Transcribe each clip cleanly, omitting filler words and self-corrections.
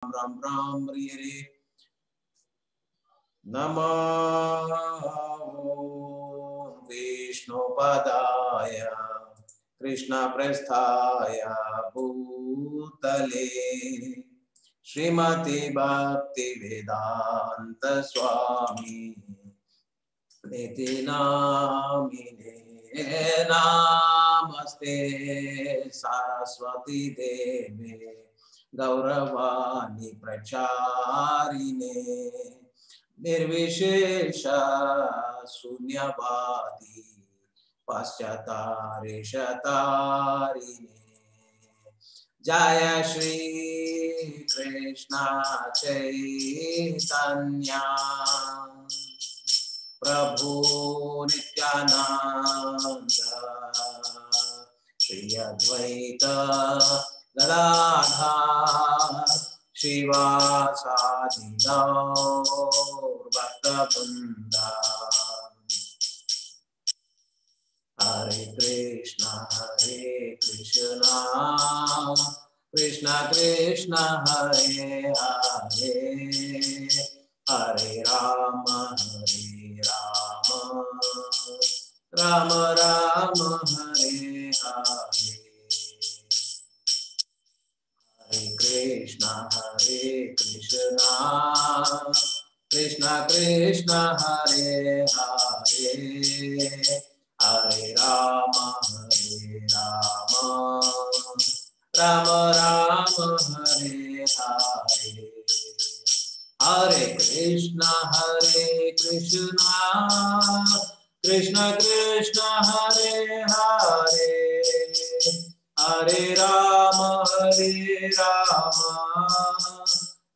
राम राम हरे हरे। नमः विष्णुपदाय कृष्णप्रेष्ठाय भूतले श्रीमते भक्ति वेदांत स्वामी निति नामिने नमस्ते सरस्वती देवे गौरवाणी प्रचारिणे निर्विशेष शून्यवादी पाश्चातारिणे जय श्री कृष्ण चैतन्य प्रभु नित्यानंद श्री अद्वैत गदाधर श्रीवासादि गौर भक्तवृंद। हरे कृष्णा कृष्ण कृष्ण हरे हरे हरे राम राम राम हरे हरे। हरे कृष्णा कृष्ण कृष्ण हरे हरे हरे राम राम राम हरे हरे। हरे कृष्णा कृष्ण कृष्ण हरे हरे हरे राम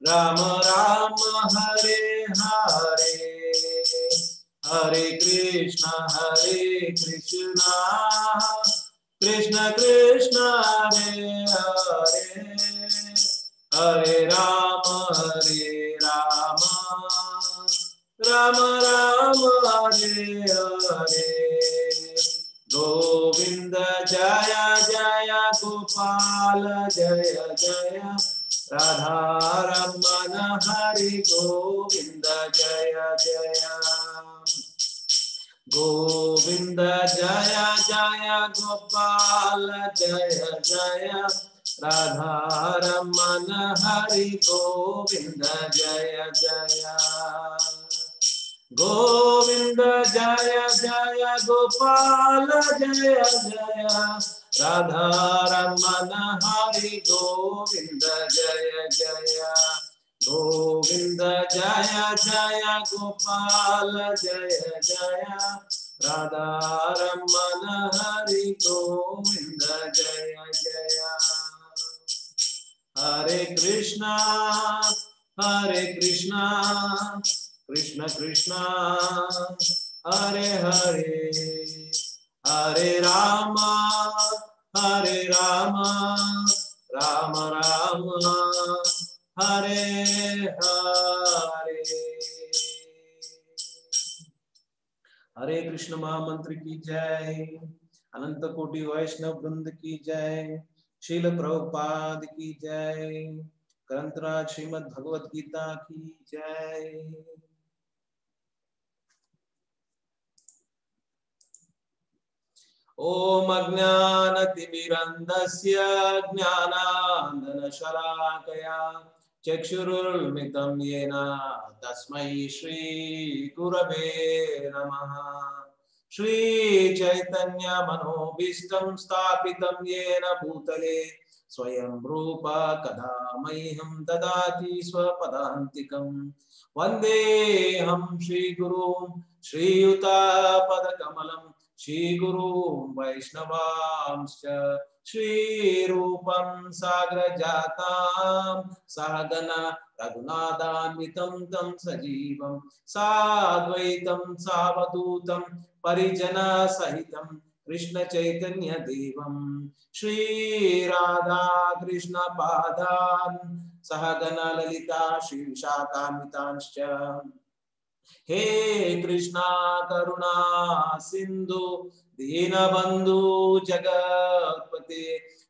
राम राम हरे हरे। हरे कृष्णा कृष्ण कृष्ण हरे हरे हरे राम राम राम हरे हरे। गोविंद जय जय गोपाल जय जय राधा रमण हरि गोविंद जय जय गोविंद जय जय गोपाल जय जय राधा रमण हरि गोविंद जय जय गोविंद जय जय गोपाल जय जय राधा रमण हरि गोविंद जय जय गोविंद जय जय गोपाल जय जय राधा रमण हरि गोविंद जय जय। हरे कृष्णा कृष्ण कृष्ण हरे हरे हरे राम राम राम हरे हरे। हरे कृष्ण महामंत्र की जय। अनंत कोटि वैष्णव वृंद की जय। शील प्रभुपाद की जय। ग्रंथराज श्रीमद् भगवत गीता की जय। ओम अज्ञानतिमिरन्धस्य ज्ञानाञ्जनशलाकया चक्षुरुन्मिलितं येन तस्मै श्रीगुरवे नमः। श्रीचैतन्यमनोभीष्टं स्थापितं येन भूतले स्वयं रूप कदा मह्यं ददाति स्वपदान्तिकम्। वन्देऽहं श्रीगुरुं श्रीयुतापदकमलं श्रीगुरु वैष्णवांश्च श्रीरूपं साग्रजातां सहगण रघुनाथान्वितं तं सजीवं साद्वैतं सावधूतं परिजनसहितं कृष्ण चैतन्य देवं श्रीराधा कृष्ण पादान् सहगण ललिता श्री विशाखान्वितांश्च। हे कृष्णा करुणा सिंधु दीनबंधु जगत्पते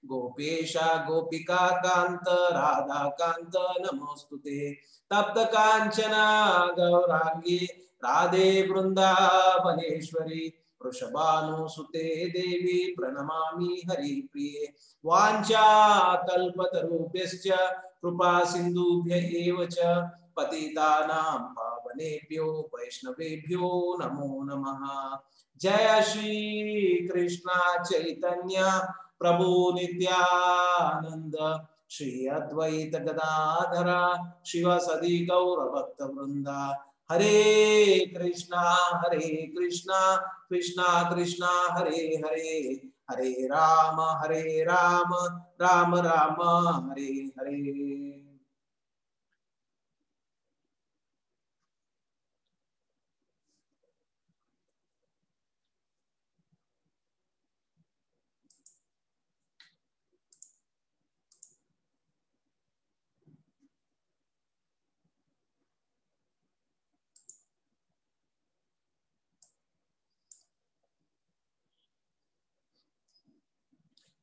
गोपेशा गोपिका कांत राधा कांत नमोस्तुते तप्त कांचना गौरांगी राधे वृंदावनेश्वरी वृषभानुसुते देवी प्रणमामि हरिप्रिये वाञ्छा कल्पतरुभ्यश्च कृपा सिन्धुभ्य एव च पतितानां पावनेभ्यो वैष्णवेभ्यो नमो नमः। जय श्री कृष्ण चैतन्य प्रभु नित्यानंद श्री अद्वैत गदाधर शिवसदि गौर भक्त वृंदा हरे Krishna Krishna Krishna Hare Hare Hare Ram Ram Ram Hare Hare.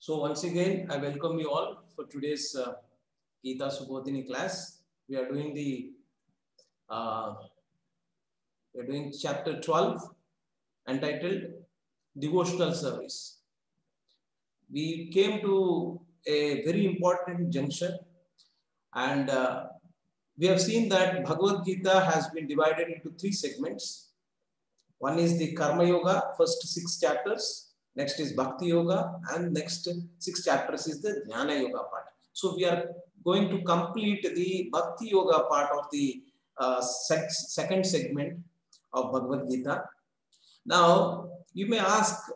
So once again, I welcome you all for today's Gita Subodhini class. We are doing chapter 12 entitled Devotional Service. We came to a very important junction, and we have seen that Bhagavad Gita has been divided into 3 segments. One is the Karma Yoga, first 6 chapters. Next is Bhakti Yoga, and next 6 chapters is the Jnana Yoga part. So we are going to complete the Bhakti Yoga part of the second segment of Bhagavad Gita. Now, you may ask,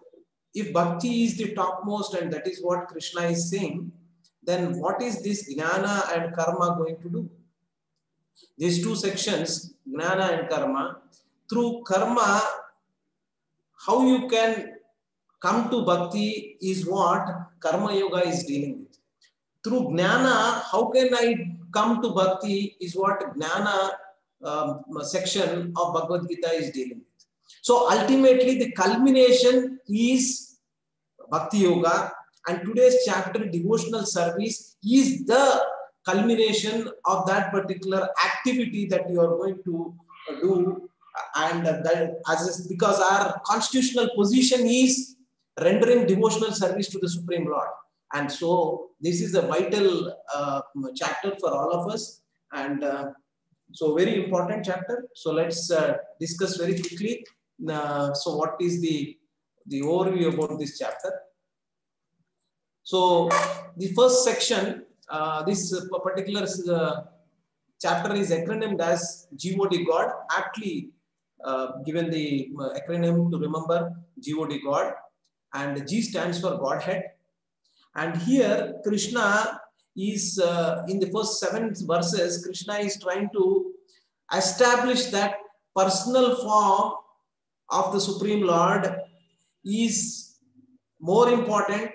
if Bhakti is the topmost and that is what Krishna is saying, then what is this Jnana and Karma going to do? These 2 sections, Jnana and Karma, through Karma, how you can come to Bhakti is what Karma Yoga is dealing with. Through Jnana, how can I come to Bhakti is what Jnana section of Bhagavad Gita is dealing with. So ultimately the culmination is Bhakti Yoga, and today's chapter, Devotional Service, is the culmination of that particular activity that you are going to do. And that because our constitutional position is rendering devotional service to the Supreme Lord. And so this is a vital chapter for all of us. And so very important chapter. So let's discuss very quickly. So what is the overview about this chapter? So the first section, this particular chapter is acronymed as God, God, aptly given the acronym to remember God, God, and G stands for Godhead. And here Krishna is in the first 7 verses, Krishna is trying to establish that personal form of the Supreme Lord is more important,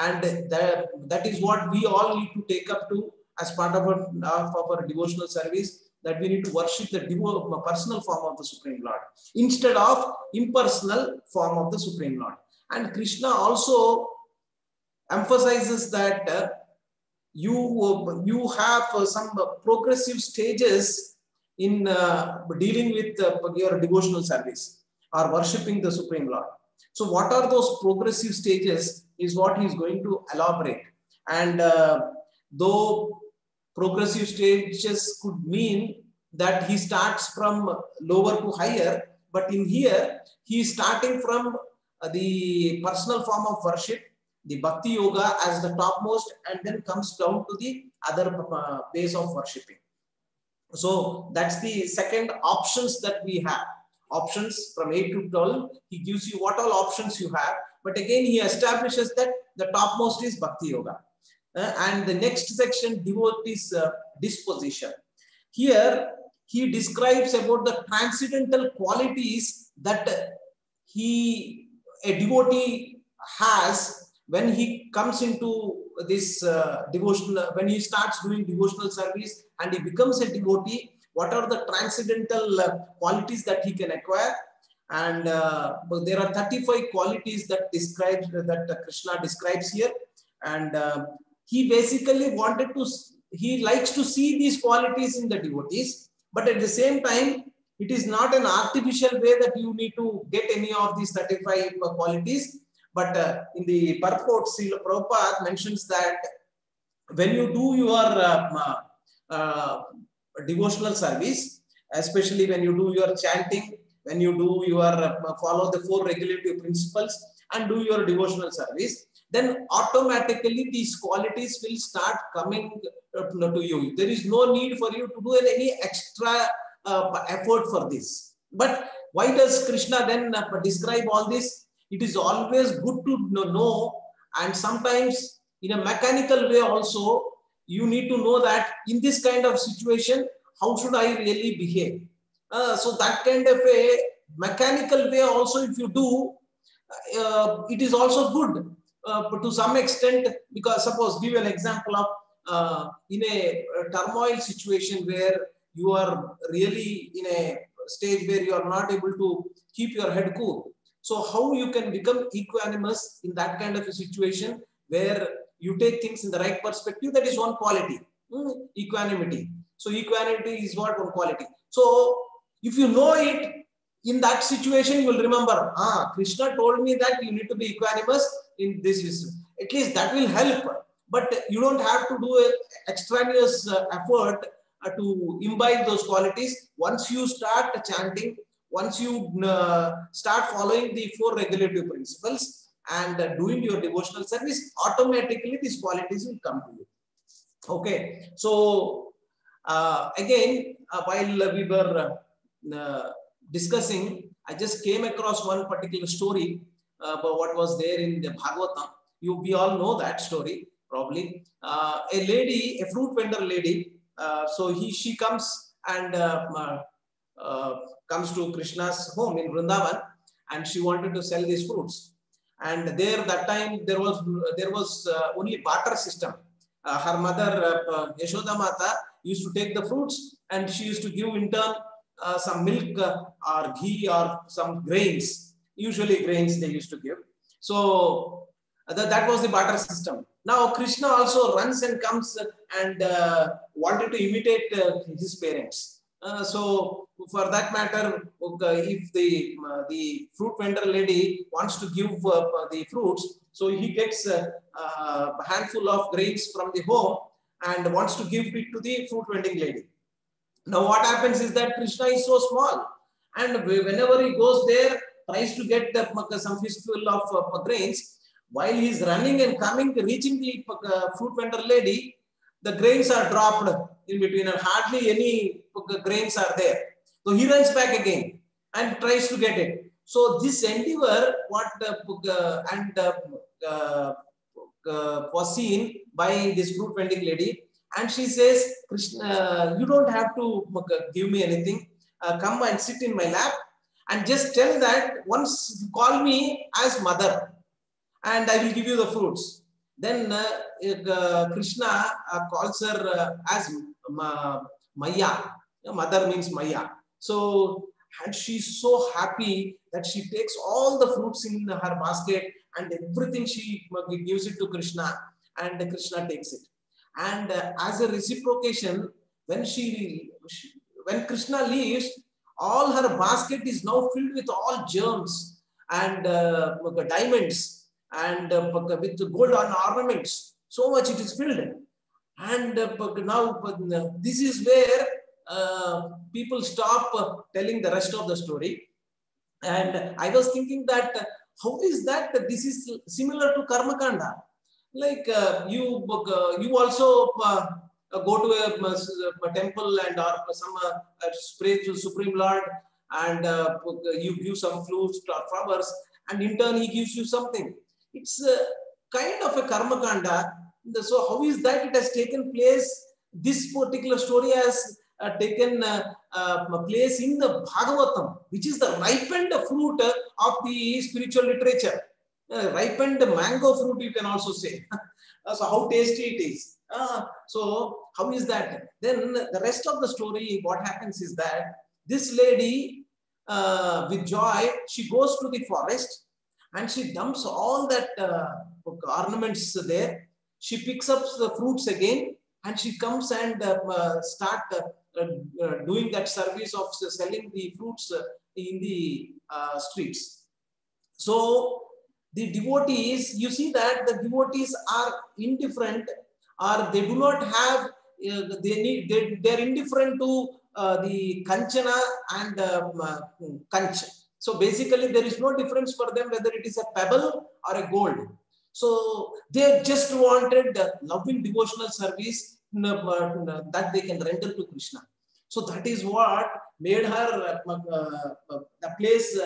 and that is what we all need to take up to as part of our devotional service, that we need to worship the personal form of the Supreme Lord instead of impersonal form of the Supreme Lord. And Krishna also emphasizes that you have some progressive stages in dealing with your devotional service or worshipping the Supreme Lord. So what are those progressive stages is what he is going to elaborate. And though progressive stages could mean that he starts from lower to higher, but in here he is starting from the personal form of worship, the Bhakti Yoga as the topmost, and then comes down to the other ways of worshipping. So that's the second options that we have. Options from 8 to 12, he gives you what all options you have. But again, he establishes that the topmost is Bhakti Yoga. And the next section, devotee's disposition. Here, he describes about the transcendental qualities that a devotee has when he comes into this devotional, when he starts doing devotional service and he becomes a devotee. What are the transcendental qualities that he can acquire? And there are 35 qualities that Krishna describes here. and he basically he likes to see these qualities in the devotees, but at the same time, it is not an artificial way that you need to get any of these 35 qualities. But in the purport, Srila Prabhupada mentions that when you do your devotional service, especially when you do your chanting, when you do your follow the 4 regulative principles and do your devotional service, then automatically these qualities will start coming to you. There is no need for you to do any extra effort for this. But why does Krishna then describe all this? It is always good to know, and sometimes in a mechanical way also, you need to know that in this kind of situation, how should I really behave? So that kind of a mechanical way also, if you do, it is also good to some extent, because suppose give an example of in a turmoil situation where you are really in a stage where you are not able to keep your head cool. So how you can become equanimous in that kind of a situation where you take things in the right perspective? That is one quality, equanimity. So equanimity is what? One quality. So if you know it, in that situation, you will remember, Krishna told me that you need to be equanimous in this. At least that will help. But you don't have to do an extraneous effort to imbibe those qualities. Once you start chanting, once you start following the 4 regulative principles and doing your devotional service, automatically these qualities will come to you. Okay. So again, while we were discussing, I just came across one particular story about what was there in the Bhagavatam. We all know that story probably. A lady, a fruit vendor lady, she comes and comes to Krishna's home in Vrindavan, and she wanted to sell these fruits. And there, that time there was only barter system. Her mother Yashoda Mata used to take the fruits, and she used to give in turn some milk or ghee or some grains. Usually grains they used to give. So that was the barter system. Now Krishna also runs and comes and wanted to imitate his parents. So for that matter, if the fruit vendor lady wants to give the fruits, so he gets a handful of grains from the home and wants to give it to the fruit vending lady. Now what happens is that Krishna is so small, and whenever he goes there, tries to get some fistful of grains. While he is running and coming, reaching the fruit vendor lady, the grains are dropped in between, and hardly any grains are there. So he runs back again and tries to get it. So this endeavor, was seen by this fruit vending lady, and she says, Krishna, you don't have to give me anything. Come and sit in my lap, and just tell that once call me as mother, and I will give you the fruits. Then Krishna calls her as Maya. Mother means Maya. So, and she's so happy that she takes all the fruits in her basket and everything she gives it to Krishna, and Krishna takes it. And as a reciprocation, when Krishna leaves, all her basket is now filled with all germs and diamonds and with gold ornaments. So much it is filled. And now this is where people stop telling the rest of the story. And I was thinking that how is that this is similar to Karma Kanda? Like you also go to a temple and or some pray to Supreme Lord, and you give some fruits or flowers, and in turn he gives you something. It's kind of a karma kanda. So how is that it has taken place? This particular story has taken place in the Bhagavatam, which is the ripened fruit of the spiritual literature. Ripened mango fruit, you can also say. So how tasty it is. So how is that? Then the rest of the story, what happens is that this lady with joy, she goes to the forest and she dumps all that ornaments there, she picks up the fruits again, and she comes and start doing that service of selling the fruits in the streets. So the devotees, you see that the devotees are indifferent, or they do not have, they're indifferent to the Kanchana and Kanch. So basically there is no difference for them whether it is a pebble or a gold. So they just wanted loving devotional service that they can render to Krishna. So that is what made her the place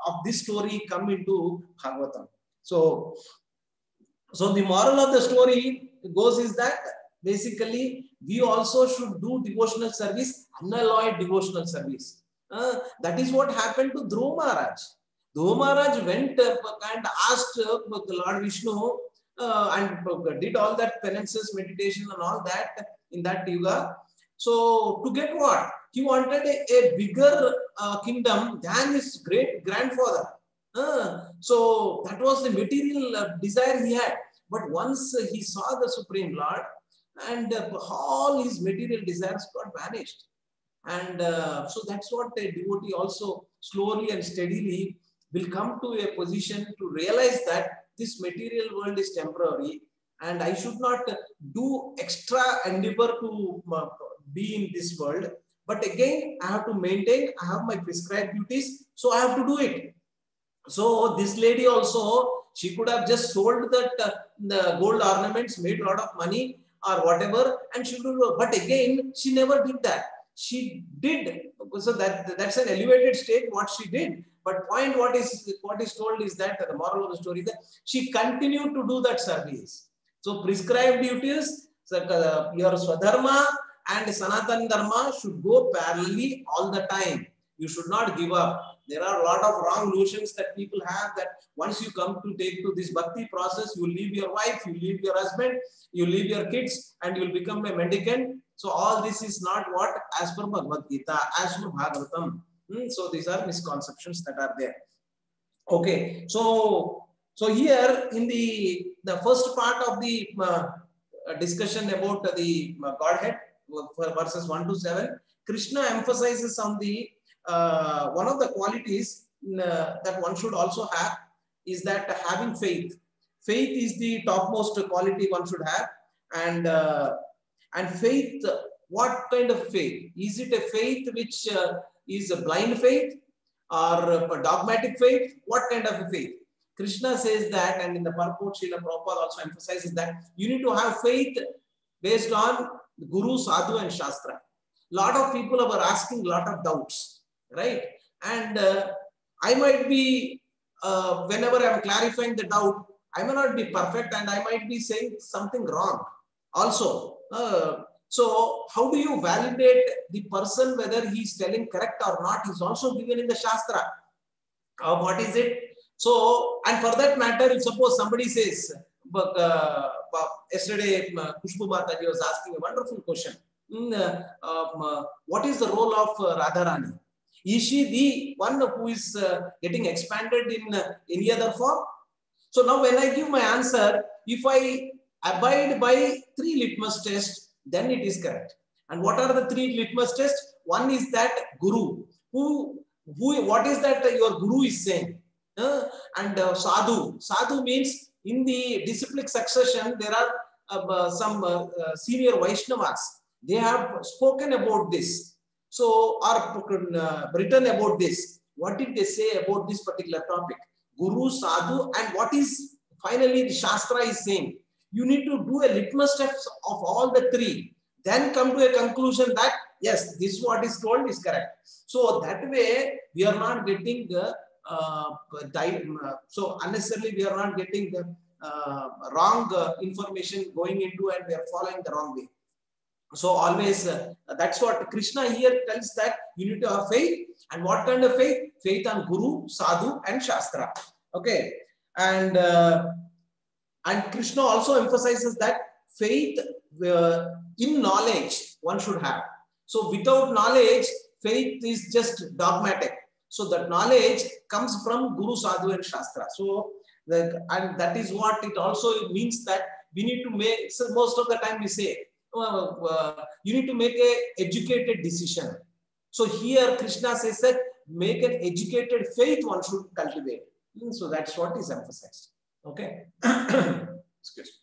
of this story come into Bhagavatam. So the moral of the story goes is that basically we also should do devotional service, unalloyed devotional service. That is what happened to Dhruva Maharaj. Dhruva Maharaj went and asked Lord Vishnu and did all that penances, meditation and all that in that yuga. So to get what? He wanted a bigger kingdom than his great grandfather. So that was the material desire he had. But once he saw the Supreme Lord, and all his material desires got vanished. And so that's what a devotee also slowly and steadily will come to a position to realize that this material world is temporary, and I should not do extra endeavor to be in this world. But again, I have to maintain, I have my prescribed duties, so I have to do it. So this lady also, she could have just sold that the gold ornaments, made a lot of money or whatever, and she would. But again, she never did that. She did, so that's an elevated state what she did. But point what is told is that the moral of the story is that she continued to do that service. So prescribed duties, your Swadharma and Sanatana Dharma should go parallelly all the time. You should not give up. There are a lot of wrong notions that people have, that once you come to take to this bhakti process, you leave your wife, you leave your husband, you leave your kids, and you will become a mendicant. So all this is not what as per Bhagavad Gita, as per Bhagavatam. So these are misconceptions that are there. Okay, so here in the first part of the discussion about the Godhead, verses 1 to 7, Krishna emphasizes on the one of the qualities that one should also have is that having faith. Faith is the topmost quality one should have, and faith. What kind of faith? Is it a faith which is a blind faith or a dogmatic faith? What kind of a faith? Krishna says that, and in the purport, Srila Prabhupada also emphasizes that you need to have faith based on Guru, Sadhu, and Shastra. A lot of people are asking a lot of doubts, right? And I might be, whenever I am clarifying the doubt, I may not be perfect and I might be saying something wrong also. So how do you validate the person whether he is telling correct or not is also given in the Shastra. What is it? So, and for that matter, if suppose somebody says, yesterday Kushbu Mataji was asking a wonderful question. What is the role of Radharani? Is she the one who is getting expanded in any other form? So now when I give my answer, if I abide by 3 litmus tests, then it is correct. And what are the 3 litmus tests? One is that Guru. What is that your Guru is saying? And Sadhu. Sadhu means in the disciplic succession, there are some senior Vaishnavas. They have spoken about this. So, or written about this. What did they say about this particular topic? Guru, Sadhu, and what is finally the Shastra is saying. You need to do a litmus test of all the 3. Then come to a conclusion that, yes, this what is told is correct. So that way, we are not getting the, so unnecessarily we are not getting the wrong information going into, and we are following the wrong way. So always, that's what Krishna here tells, that you need to have faith. And what kind of faith? Faith on Guru, Sadhu, and Shastra. Okay. And Krishna also emphasizes that faith in knowledge one should have. So without knowledge, faith is just dogmatic. So that knowledge comes from Guru, Sadhu, and Shastra. So and that is what it also means, that we need to make, so most of the time we say, you need to make a educated decision. So here Krishna says that make an educated faith one should cultivate. So that's what is emphasized. Okay. Excuse me.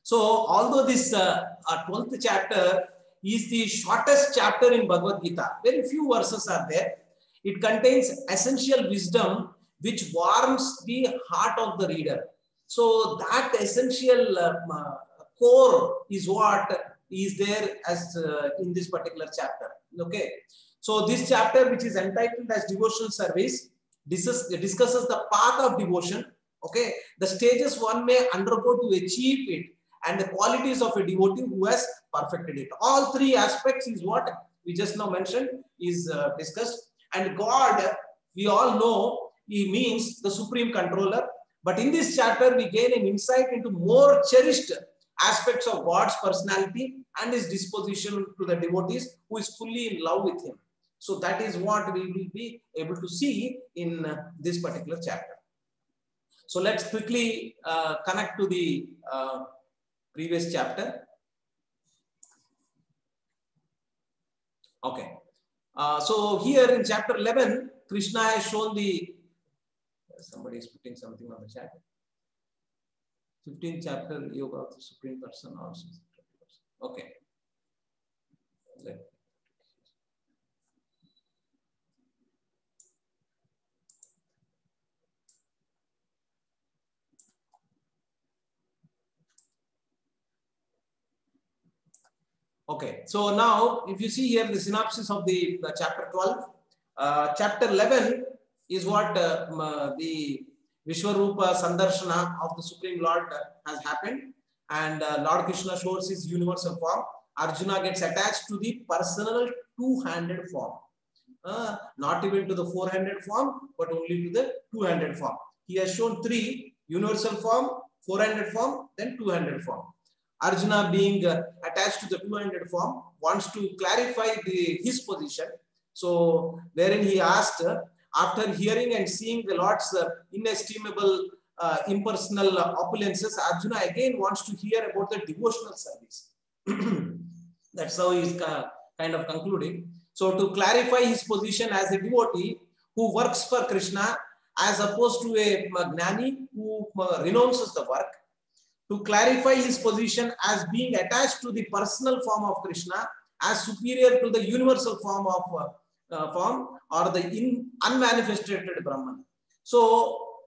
So although this 12th chapter is the shortest chapter in Bhagavad Gita, very few verses are there. It contains essential wisdom which warms the heart of the reader. So that essential core is what is there as in this particular chapter. Okay. So this chapter, which is entitled as Devotional Service, discusses the path of devotion. Okay. The stages one may undergo to achieve it and the qualities of a devotee who has perfected it. All three aspects is what we just now mentioned is discussed. And God, we all know, he means the supreme controller. But in this chapter, we gain an insight into more cherished aspects of God's personality and his disposition to the devotees who is fully in love with him. So that is what we will be able to see in this particular chapter. So let's quickly connect to the previous chapter. Okay. So here in chapter 11, Krishna has shown the, somebody is putting something on the chat. 15th chapter, Yoga of the Supreme Person or something. Okay. Okay, so now if you see here the synopsis of the chapter 12, chapter 11 is what the Vishwarupa Sandarshana of the Supreme Lord has happened, and Lord Krishna shows his universal form. Arjuna gets attached to the personal two-handed form, not even to the four-handed form, but only to the two-handed form. He has shown three: universal form, four-handed form, then two-handed form. Arjuna, being attached to the two-handed form, wants to clarify his position. So, wherein he asked, after hearing and seeing the Lord's inestimable impersonal opulences, Arjuna again wants to hear about the devotional service. That's how he's kind of concluding. So, to clarify his position as a devotee who works for Krishna, as opposed to a Gnani who renounces the work, to clarify his position as being attached to the personal form of Krishna as superior to the universal form of or the unmanifested Brahman. So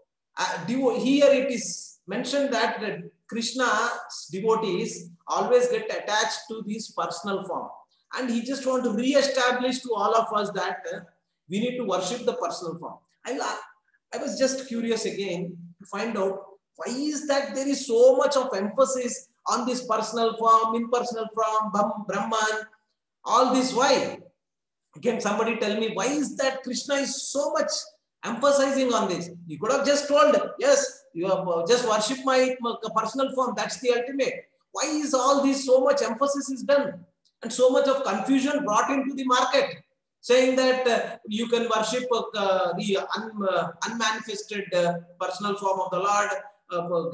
here it is mentioned that Krishna's devotees always get attached to this personal form, and he just want to re-establish to all of us that we need to worship the personal form. I was just curious again to find out, why is that there is so much of emphasis on this personal form, impersonal form, Brahman, all this? Why? Can somebody tell me why is that Krishna is so much emphasizing on this? You could have just told, yes, you have just worship my personal form. That's the ultimate. Why is all this so much emphasis is done and so much of confusion brought into the market, saying that you can worship the unmanifested personal form of the Lord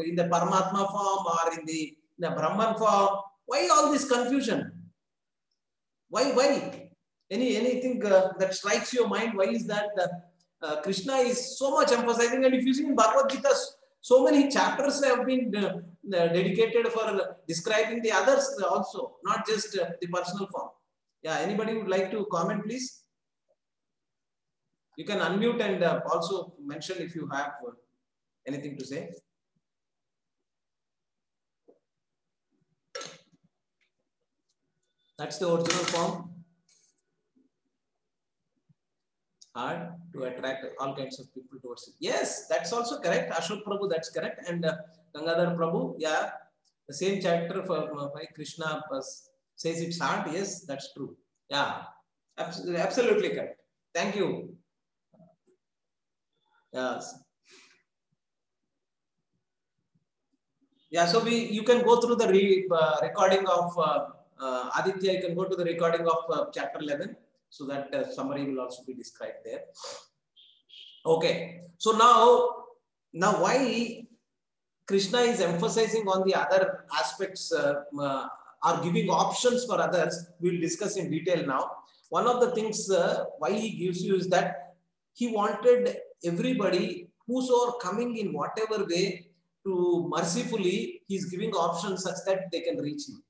in the Paramatma form or in the Brahman form? Why all this confusion? Why? Anything that strikes your mind? Why is that Krishna is so much emphasizing? And if you see in Bhagavad Gita, so many chapters have been dedicated for describing the others also, not just the personal form. Yeah, anybody would like to comment, please? You can unmute and also mention if you have anything to say. That's the original form. Hard to attract all kinds of people towards it. Yes, that's also correct. Ashok Prabhu, that's correct. And Gangadhar Prabhu, yeah, the same chapter for Krishna says it's hard. Yes, that's true. Yeah, absolutely correct. Thank you. Yes. Yeah, so you can go through the recording of Aditya. You can go to the recording of chapter 11, so that summary will also be described there. Okay, so now Now, why Krishna is emphasizing on the other aspects are giving options for others, we'll discuss in detail now. One of the things why he gives you is that he wanted everybody who's all coming in whatever way to mercifully, he's giving options such that they can reach him.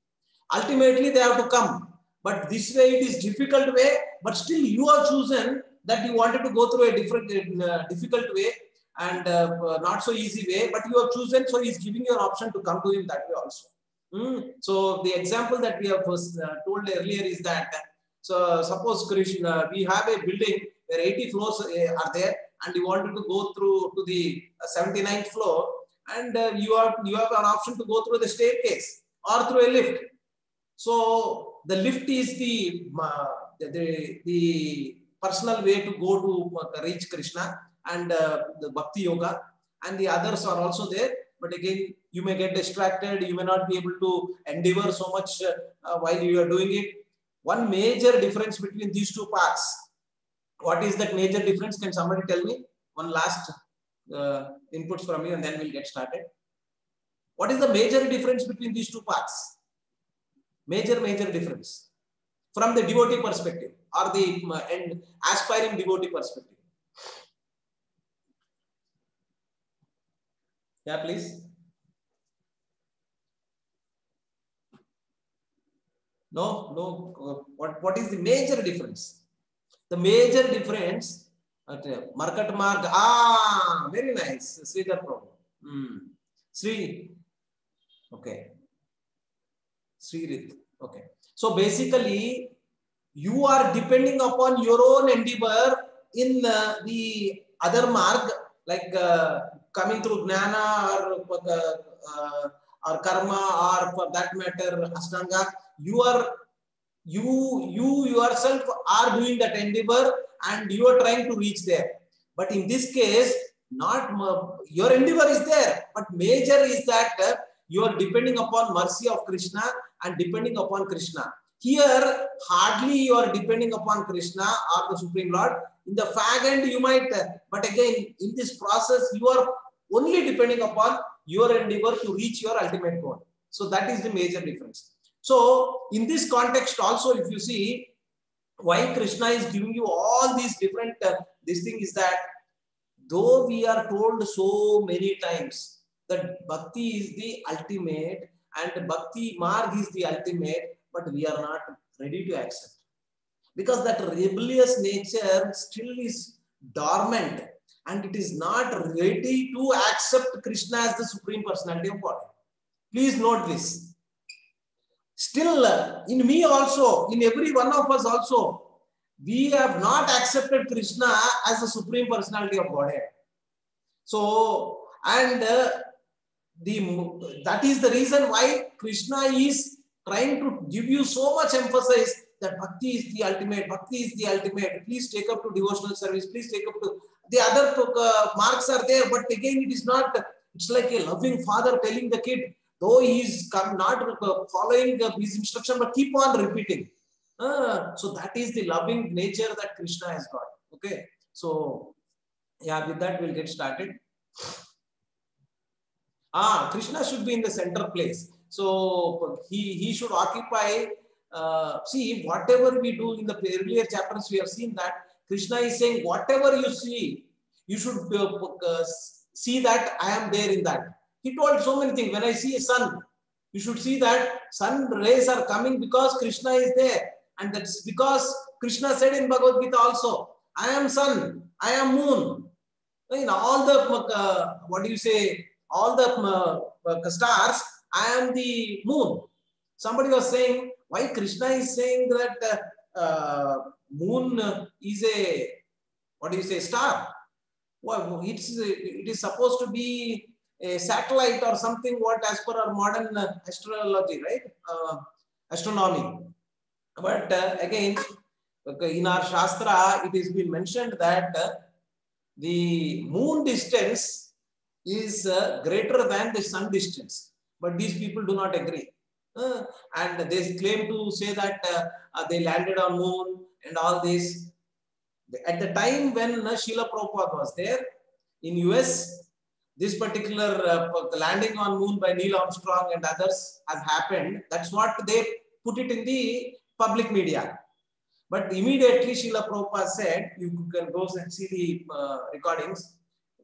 Ultimately, they have to come. But this way, it is difficult way, but still you have chosen that you wanted to go through a different, difficult way and not so easy way, but you have chosen, so he's giving you an option to come to him that way also. So the example that we have told earlier is that, so suppose Krishna, we have a building where 80 floors are there, and you wanted to go through to the 79th floor, and you have an option to go through the staircase or through a lift. So the lift is the personal way to go to reach Krishna and the Bhakti Yoga, and the others are also there. But again, you may get distracted. You may not be able to endeavor so much while you are doing it. One major difference between these two paths. What is that major difference? Can somebody tell me? One last inputs from you, and then we'll get started. What is the major difference between these two paths? Major difference from the devotee perspective or the aspiring devotee perspective. Yeah, please. No. What is the major difference? The major difference. Market mark. Ah, very nice. Sridhar Prabhu. Sri. Okay. Sririt. Okay. So basically, you are depending upon your own endeavor in the other mark, like coming through jnana or karma, or for that matter ashtanga. You yourself are doing that endeavor and you are trying to reach there. But in this case, not your endeavor is there, but major is that you are depending upon mercy of Krishna and depending upon Krishna. Here, hardly you are depending upon Krishna or the Supreme Lord. In the fag end, you might, but again, in this process, you are only depending upon your endeavor to reach your ultimate goal. So that is the major difference. So in this context also, if you see why Krishna is giving you all these different, this thing is that though we are told so many times that bhakti is the ultimate and bhakti marg is the ultimate, but we are not ready to accept. Because that rebellious nature still is dormant and it is not ready to accept Krishna as the Supreme Personality of Godhead. Please note this. Still, in me also, in every one of us also, we have not accepted Krishna as the Supreme Personality of Godhead. So, and that is the reason why Krishna is trying to give you so much emphasis that bhakti is the ultimate, bhakti is the ultimate. Please take up to devotional service, please take up to the other marks are there, but again, it is not, it's like a loving father telling the kid, though he is not following his instruction, but keep on repeating. So that is the loving nature that Krishna has got. Okay. So, yeah, with that, we'll get started. Krishna should be in the center place. So he should occupy. See, whatever we do in the earlier chapters, we have seen that Krishna is saying, whatever you see, you should see that I am there in that. He told so many things. When I see a sun, you should see that sun rays are coming because Krishna is there. And that's because Krishna said in Bhagavad Gita also, I am sun, I am moon. In all the, what do you say, all the stars, I am the moon. Somebody was saying, why Krishna is saying that moon is a, what do you say, star? Well, it is supposed to be a satellite or something, what as per our modern astrology, right? Astronomy. But again, in our Shastra, it has been mentioned that the moon distance is greater than the sun distance. But these people do not agree. And they claim to say that they landed on moon and all this. At the time when Srila Prabhupada was there in US, this particular landing on moon by Neil Armstrong and others has happened. That's what they put it in the public media. But immediately Srila Prabhupada said, you can go and see the recordings.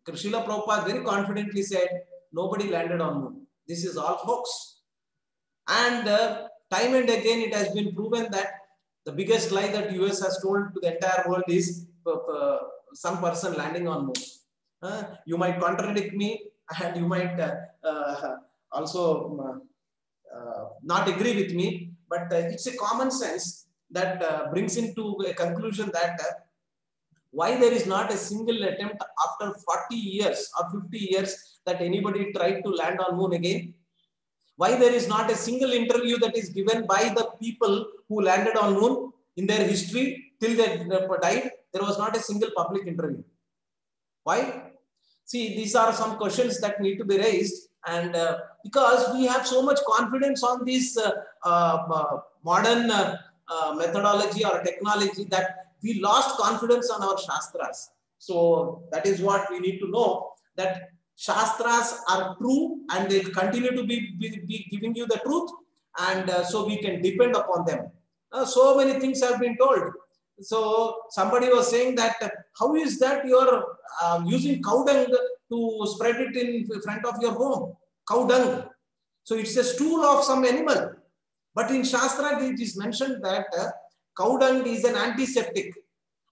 Srila Prabhupada very confidently said, nobody landed on moon. This is all hoax. And time and again it has been proven that the biggest lie that US has told to the entire world is some person landing on moon. You might contradict me and you might also not agree with me, but it's a common sense that brings into a conclusion that why there is not a single attempt after 40 years or 50 years that anybody tried to land on moon again. Why there is not a single interview that is given by the people who landed on moon in their history till they died. There was not a single public interview. Why? See, these are some questions that need to be raised, and because we have so much confidence on this modern methodology or technology that we lost confidence on our Shastras. So that is what we need to know, that Shastras are true and they continue to be giving you the truth, and so we can depend upon them. So many things have been told. So somebody was saying that how is that you are using cow dung to spread it in front of your home? Cow dung. So it's a stool of some animal. But in Shastra it is mentioned that cow dung is an antiseptic.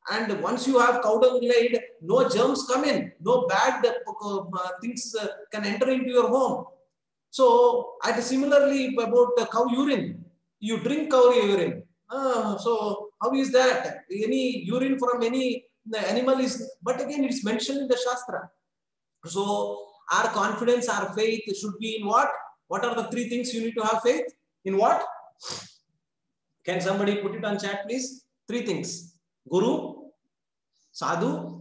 And once you have cow dung laid, no germs come in, no bad things can enter into your home. So, and similarly about cow urine, you drink cow urine. So, how is that? Any urine from any animal is, but again, it's mentioned in the Shastra. So, our confidence, our faith should be in what? What are the three things you need to have faith? In what? Can somebody put it on chat, please? Three things. Guru, Sadhu,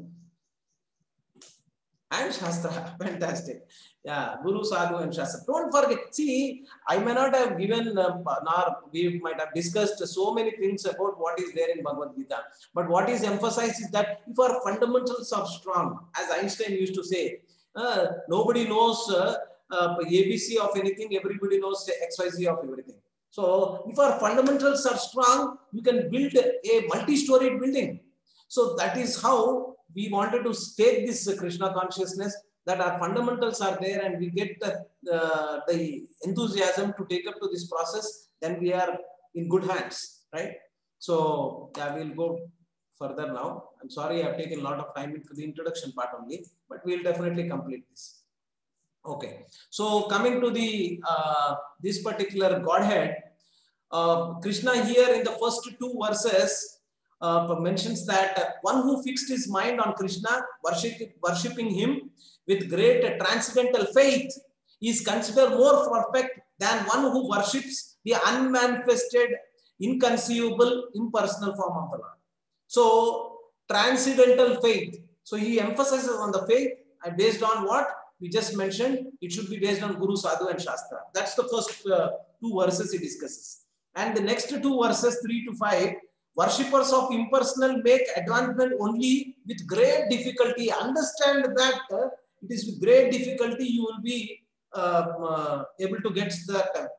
and Shastra. Fantastic. Yeah, Guru, Sadhu, and Shastra. Don't forget. See, I may not have given, nor we might have discussed so many things about what is there in Bhagavad Gita. But what is emphasized is that if our fundamentals are strong, as Einstein used to say, nobody knows ABC of anything, everybody knows XYZ of everything. So, if our fundamentals are strong, you can build a multi-storied building. So, that is how we wanted to take this Krishna consciousness, that our fundamentals are there and we get the enthusiasm to take up to this process, then we are in good hands, right? So, yeah, we'll go further now. I'm sorry I've taken a lot of time for the introduction part only, but we'll definitely complete this. Okay, so coming to the this particular Godhead, Krishna here in the first two verses mentions that one who fixed his mind on Krishna, worshipping him with great transcendental faith, is considered more perfect than one who worships the unmanifested, inconceivable, impersonal form of the Lord. So, transcendental faith. So, he emphasizes on the faith, and based on what we just mentioned, it should be based on Guru, Sadhu, and Shastra. That's the first two verses he discusses. And the next two verses, 3 to 5, worshippers of impersonal make advancement only with great difficulty. Understand that it is with great difficulty you will be able to get that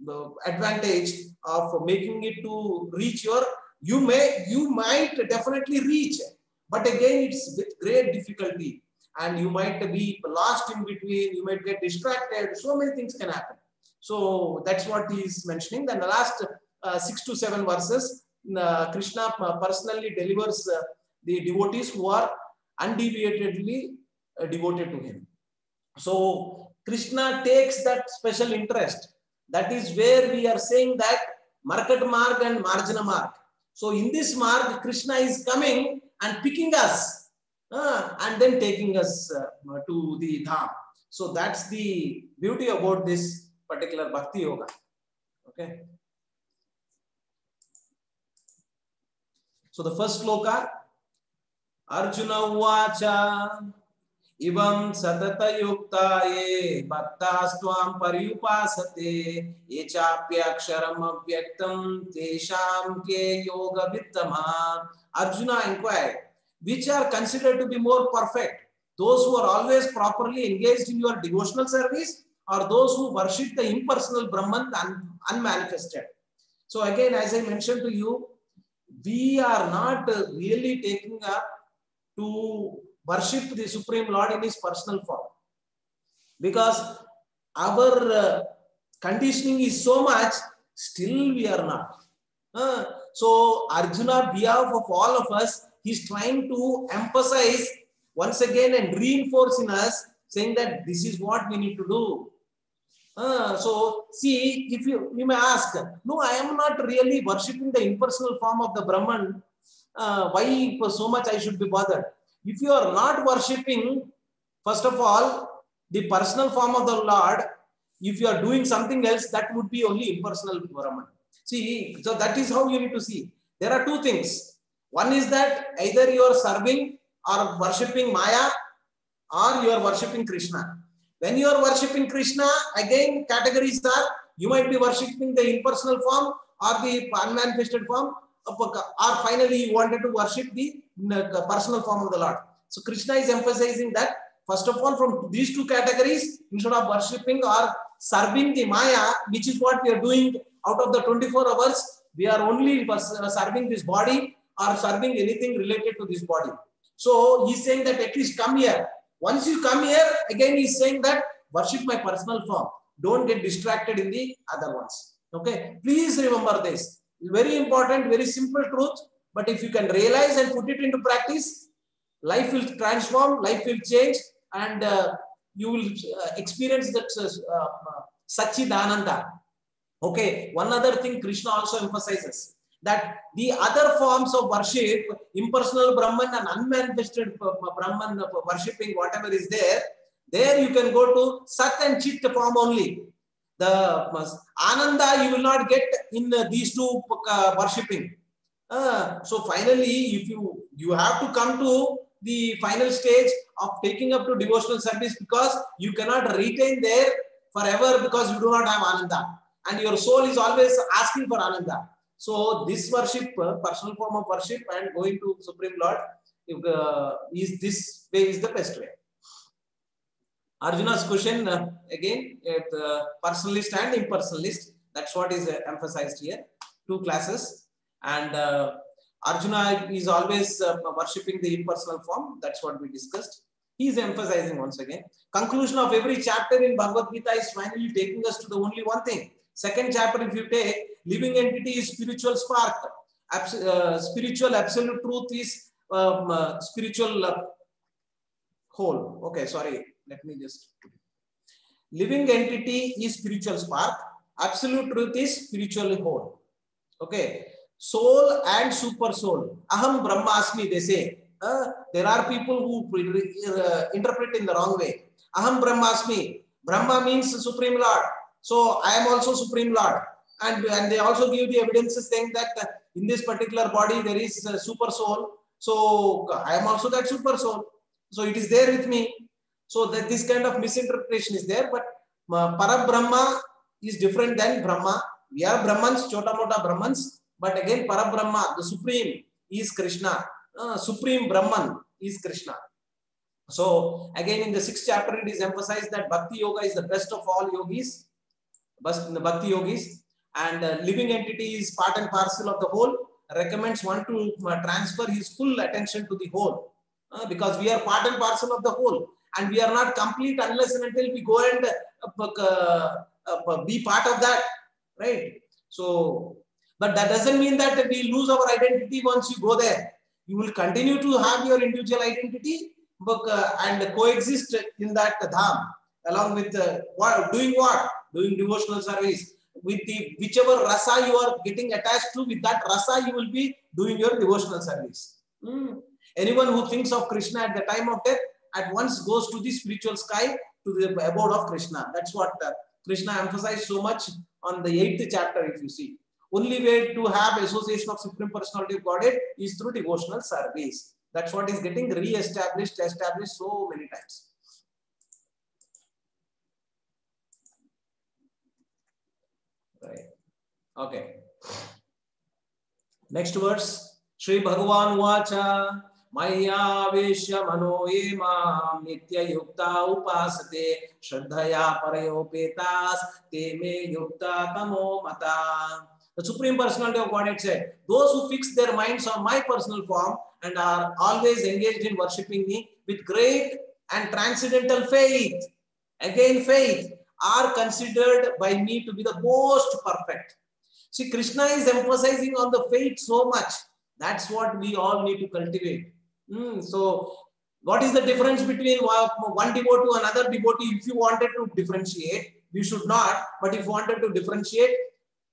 the advantage of making it to reach your, you might definitely reach, but again it's with great difficulty and you might be lost in between, you might get distracted, so many things can happen. So that's what he is mentioning. Then the last 6 to 7 verses, Krishna personally delivers the devotees who are undeviatedly devoted to him. So Krishna takes that special interest. That is where we are saying that Markat Marg and Marjana Marg. So in this marg, Krishna is coming and picking us and then taking us to the Dham. So that's the beauty about this particular Bhakti Yoga. Okay. So the first sloka, Arjuna Uvacha Ivam Satata Yuktaye Bhattastvam Paryupasate Echapya Aksharam Avyaktam Tesham Ke Yoga Vittama. Arjuna inquired, which are considered to be more perfect, Those who are always properly engaged in your devotional service, or those who worship the impersonal Brahman unmanifested. So again, as I mentioned to you, we are not really taking up to worship the Supreme Lord in his personal form, because our conditioning is so much, still we are not. So Arjuna, behalf of all of us, he's trying to emphasize once again and reinforce in us, saying that this is what we need to do. So see, if you may ask, no, I am not really worshipping the impersonal form of the Brahman. Why so much I should be bothered? If you are not worshipping, first of all, the personal form of the Lord, if you are doing something else, that would be only impersonal Brahman. See, so that is how you need to see. There are two things. One is that either you are serving or worshipping Maya, or you are worshipping Krishna. When you are worshipping Krishna, again categories are, you might be worshipping the impersonal form or the unmanifested form, or finally you wanted to worship the personal form of the Lord. So Krishna is emphasizing that, first of all, from these two categories, instead of worshipping or serving the Maya, which is what we are doing out of the 24 hours, we are only serving this body or serving anything related to this body. So he's saying that at least come here. Once you come here, again he's saying that worship my personal form. Don't get distracted in the other ones. Okay, please remember this. Very important, very simple truth. But if you can realize and put it into practice, life will transform, life will change, and you will experience that Satchidananda. Okay, one other thing Krishna also emphasizes, that the other forms of worship, impersonal Brahman and unmanifested Brahman worshipping, whatever is there you can go to Sat and Chit form only. The Ananda you will not get in these two worshipping. So finally, if you have to come to the final stage of taking up to devotional service, because you cannot retain there forever, because you do not have Ananda. And your soul is always asking for Ananda. So this worship, personal form of worship and going to Supreme Lord, is this way is the best way. Arjuna's question again, personalist and impersonalist. That's what is emphasized here. Two classes, and Arjuna is always worshipping the impersonal form. That's what we discussed. He is emphasizing once again. Conclusion of every chapter in Bhagavad Gita is finally taking us to the only one thing. Second chapter, if you take, living entity is spiritual spark. Spiritual absolute truth is spiritual whole. Okay, sorry. Let me just. Living entity is spiritual spark. Absolute truth is spiritual whole. Okay. Soul and super soul. Aham Brahmasmi, they say. There are people who interpret in the wrong way. Aham Brahmasmi. Brahma means Supreme Lord. So I am also Supreme Lord. And they also give the evidences saying that in this particular body there is a super soul. So I am also that super soul. So it is there with me. So that this kind of misinterpretation is there. But Parabrahma is different than Brahma. We are Brahmans, Chota Mota Brahmans. But again, Parabrahma, the Supreme, is Krishna. Supreme Brahman is Krishna. So again, in the 6th chapter, it is emphasized that Bhakti Yoga is the best of all yogis. Bhakti yogis, and living entity is part and parcel of the whole. Recommends one to transfer his full attention to the whole, because we are part and parcel of the whole, and we are not complete unless and until we go and be part of that, right? So, but that doesn't mean that we lose our identity once you go there. You will continue to have your individual identity, and coexist in that dham, along with doing what? Doing devotional service. With the whichever rasa you are getting attached to, with that rasa you will be doing your devotional service. Anyone who thinks of Krishna at the time of death at once goes to the spiritual sky, to the abode of Krishna. That's what Krishna emphasized so much on the 8th chapter, if you see. Only way to have association of Supreme Personality of Godhead is through devotional service. That's what is getting re-established, established so many times. Right. Okay. Next verse. Shri Bhagavan Vacha मय्यावेश्य मनो ये मां नित्ययुक्ता उपासते श्रद्धया परयोपेतास् ते मे युक्ता तमो मता. The Supreme Personality of Godhead said, those who fix their minds on my personal form and are always engaged in worshipping me with great and transcendental faith, again faith, are considered by me to be the most perfect. See, Krishna is emphasizing on the faith so much. That's what we all need to cultivate. So, what is the difference between one devotee to another devotee? If you wanted to differentiate, you should not. But if you wanted to differentiate,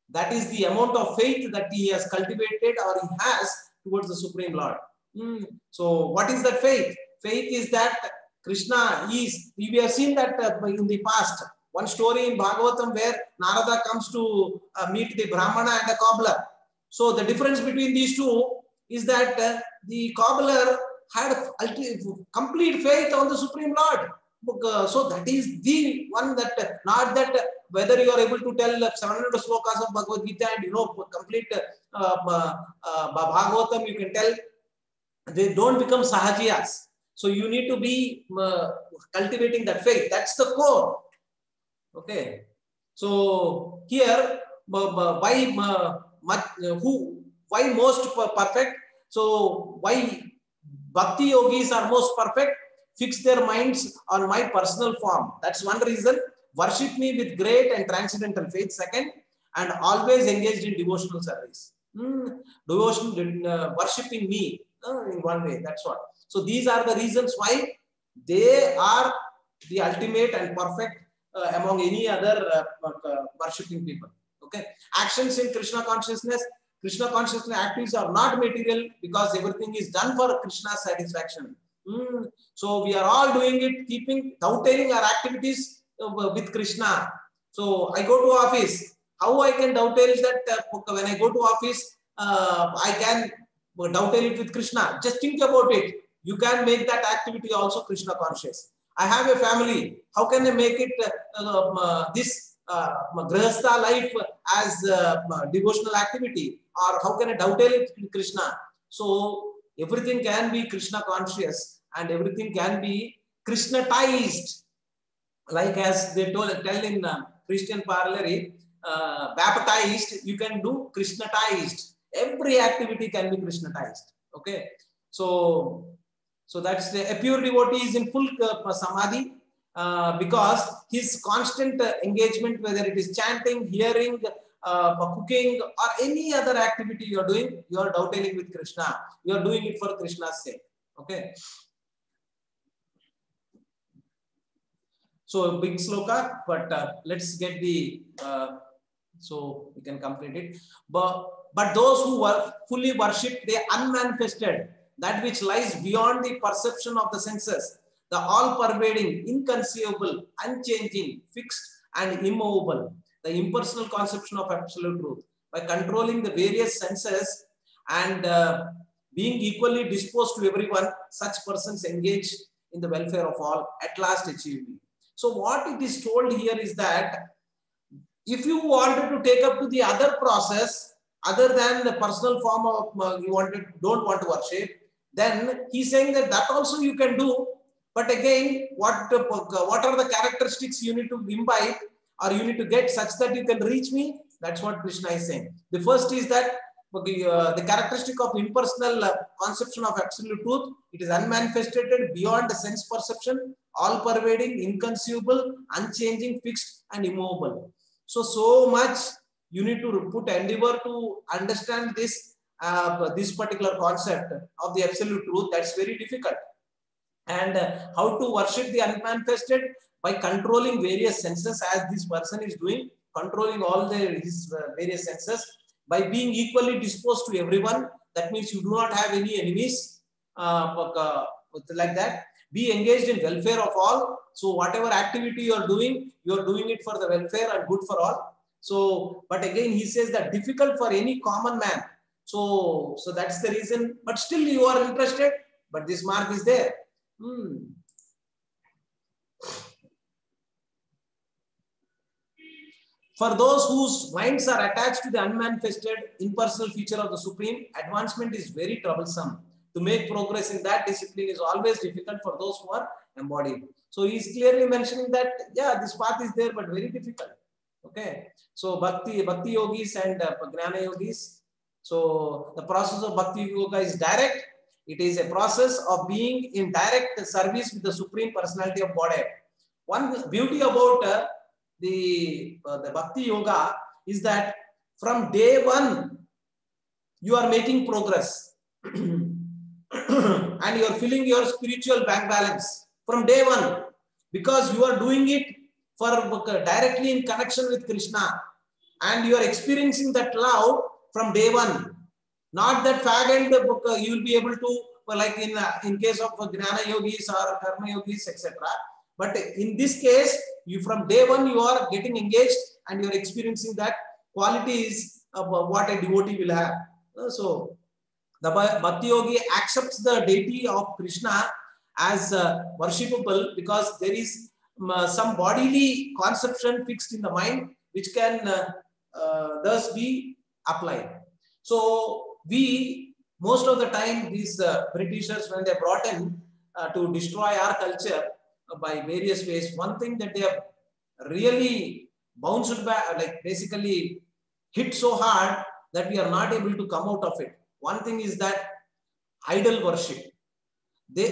that is the amount of faith that he has cultivated or he has towards the Supreme Lord. So, what is that faith? Faith is that Krishna is, we have seen that in the past. One story in Bhagavatam where Narada comes to meet the Brahmana and the cobbler. So, the difference between these two is that the cobbler had complete faith on the Supreme Lord. So that is the one that, not that whether you are able to tell 700 slokas of Bhagavad Gita and complete Bhagavatam, you can tell, they don't become sahajiyas. So you need to be cultivating that faith. That's the core. Okay. So here, why most perfect? So why Bhakti yogis are most perfect? Fix their minds on my personal form. That's one reason. Worship me with great and transcendental faith. Second, and always engaged in devotional service. Worshipping me in one way. That's what. So these are the reasons why they are the ultimate and perfect among any other worshipping people. Okay. Actions in Krishna consciousness. Krishna consciousness activities are not material because everything is done for Krishna's satisfaction. So we are all doing it, dovetailing our activities with Krishna. So I go to office. How I can dovetail that when I go to office, I can dovetail it with Krishna. Just think about it. You can make that activity also Krishna conscious. I have a family. How can I make it this grihastha life as devotional activity? Or how can I dovetail it with Krishna? So everything can be Krishna conscious and everything can be Krishnatized. Like as they tell in Christian parlor, baptized, you can do Krishnatized. Every activity can be Krishnatized. Okay. So that's a pure devotee is in full samadhi because his constant engagement, whether it is chanting, hearing, cooking, or any other activity you are doing, you are dovetailing with Krishna. You are doing it for Krishna's sake. Okay. So big sloka, but let's get the so we can complete it. But those who were fully worship the unmanifested, that which lies beyond the perception of the senses, the all-pervading, inconceivable, unchanging, fixed, and immovable, the impersonal conception of absolute truth, by controlling the various senses and being equally disposed to everyone, such persons engage in the welfare of all, at last achieve me. So what it is told here is that if you wanted to take up to the other process, other than the personal form of you don't want to worship, then he's saying that also you can do. But again, what are the characteristics you need to imbibe or you need to get such that you can reach me? That's what Krishna is saying. The first is that the characteristic of impersonal conception of absolute truth, it is unmanifested, beyond the sense perception, all-pervading, inconceivable, unchanging, fixed, and immovable. So much you need to put endeavor to understand this particular concept of the absolute truth. That's very difficult. And how to worship the unmanifested? By controlling various senses, as this person is doing, controlling all his various senses, by being equally disposed to everyone. That means you do not have any enemies like that. Be engaged in welfare of all. So whatever activity you are doing it for the welfare and good for all. So, but again, he says that difficult for any common man. So that's the reason. But still you are interested. But this mark is there. For those whose minds are attached to the unmanifested impersonal feature of the Supreme, advancement is very troublesome. To make progress in that discipline is always difficult for those who are embodied. So he's clearly mentioning that, yeah, this path is there, but very difficult. Okay. So bhakti yogis and gnana yogis. So the process of bhakti yoga is direct. It is a process of being in direct service with the Supreme Personality of Godhead. One beauty about the bhakti yoga is that from day one, you are making progress. And you are filling your spiritual bank balance from day one, because you are doing it for directly in connection with Krishna, and you are experiencing that love from day one. Not that fag end you will be able to, like in case of gnana yogis or karma yogis, etc. But in this case, you from day one you are getting engaged and you are experiencing that qualities of what a devotee will have. So the bhakti yogi accepts the deity of Krishna as worshipable, because there is some bodily conception fixed in the mind which can thus be applied. So we, most of the time, these Britishers, when they brought in to destroy our culture by various ways, one thing that they have really bounced back, like basically hit so hard that we are not able to come out of it. One thing is that idol worship. There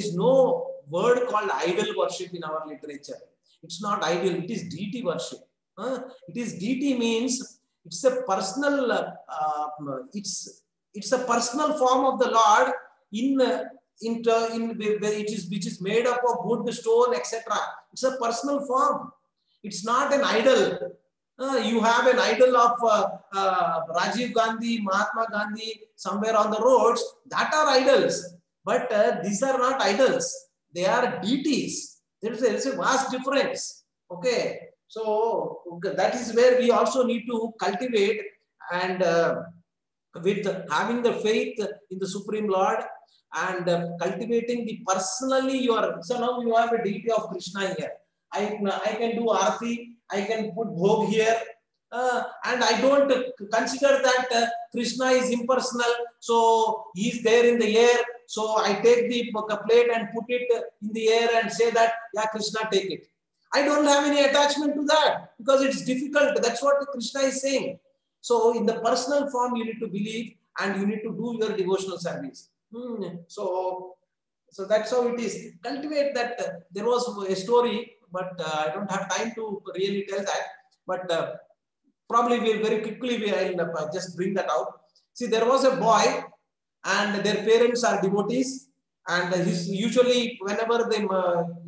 is no word called idol worship in our literature. It's not idol, it is deity worship. It is deity means it's a personal, it's a personal form of the Lord which is made up of wood, stone, etc. It's a personal form. It's not an idol. You have an idol of Rajiv Gandhi, Mahatma Gandhi somewhere on the roads. That are idols. But these are not idols. They are deities. There is a vast difference. Okay. So that is where we also need to cultivate, and with having the faith in the Supreme Lord and cultivating the personally so now you have a deity of Krishna here. I can do Aarti, I can put Bhog here, and I don't consider that Krishna is impersonal, so he is there in the air, so I take the plate and put it in the air and say that, yeah, Krishna, take it. I don't have any attachment to that because it's difficult. That's what Krishna is saying. So in the personal form, you need to believe and you need to do your devotional service. So that's how it is. Cultivate that. There was a story, but I don't have time to really tell that. But probably very quickly I'll just bring that out. See, there was a boy and their parents are devotees. And usually whenever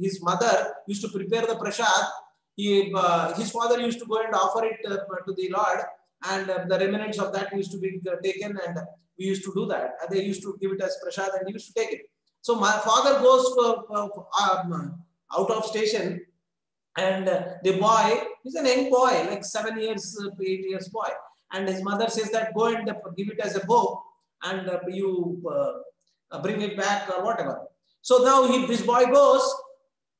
his mother used to prepare the prasad, his father used to go and offer it to the Lord, and the remnants of that used to be taken, and we used to do that. And they used to give it as prasad and he used to take it. So my father goes out of station, and the boy, he's an young boy, like 7 years, 8 years boy. And his mother says that go and give it as a bow, and you bring it back or whatever. So now this boy goes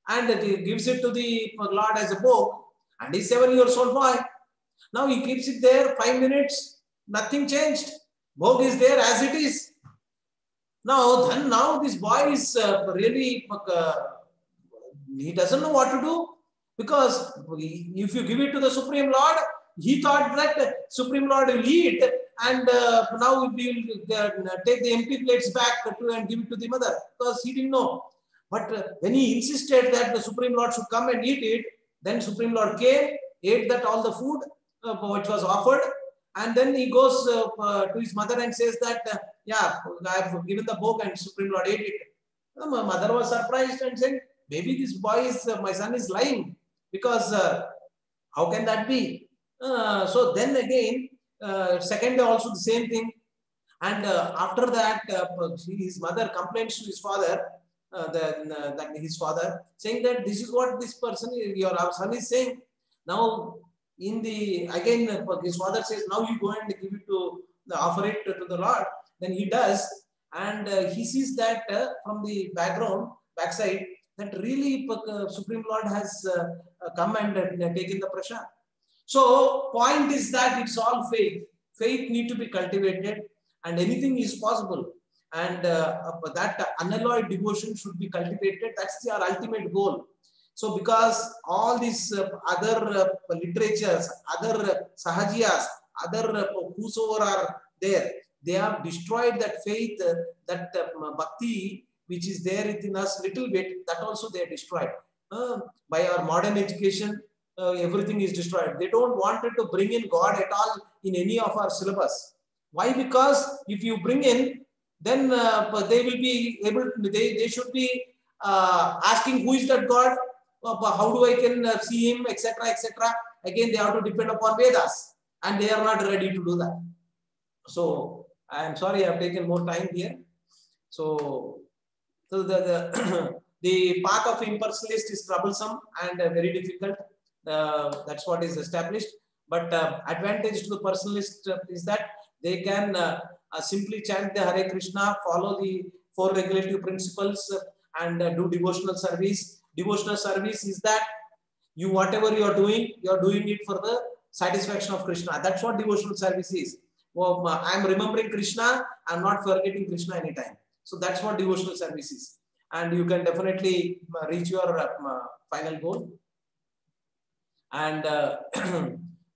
and he gives it to the Lord as a bow, and he's 7 years old boy. Now he keeps it there 5 minutes, nothing changed. Bhog is there as it is. Now this boy is really, he doesn't know what to do, because if you give it to the Supreme Lord, he thought that Supreme Lord will eat, and now we will take the empty plates back and give it to the mother, because he didn't know. But when he insisted that the Supreme Lord should come and eat it, then Supreme Lord came, ate that all the food which was offered, and then he goes to his mother and says that, yeah, I have given the book and Supreme Lord ate it. My mother was surprised and said, maybe this boy is, my son is lying, because how can that be? So then again, second day also the same thing. And after that, his mother complains to his father, his father, saying that this is what this person, our son is saying. Now, again, his father says, now you go and give it offer it to the Lord. Then he does, and he sees that from the backside, that really Supreme Lord has come and taken the prasad. So point is that it's all faith. Faith need to be cultivated, and anything is possible. and that unalloyed devotion should be cultivated. That's our ultimate goal. So because all these other literatures, other sahajiyas, other whosoever are there, they have destroyed that faith, that bhakti which is there within us little bit, that also they are destroyed. By our modern education, everything is destroyed. They don't want to bring in God at all in any of our syllabus. Why? Because if you bring in, then they will be able to, they should be asking who is that God, how do I can see him, etc., etc. Again, they have to depend upon Vedas, and they are not ready to do that. So I am sorry I have taken more time here. So the the path of impersonalist is troublesome and very difficult. That's what is established. But advantage to the personalist is that they can simply chant the Hare Krishna, follow the 4 regulative principles, and do devotional service. Devotional service is that you, whatever you are doing it for the satisfaction of Krishna. That's what devotional service is. Well, I'm remembering Krishna, I'm not forgetting Krishna anytime. So that's what devotional service is. And you can definitely reach your final goal. And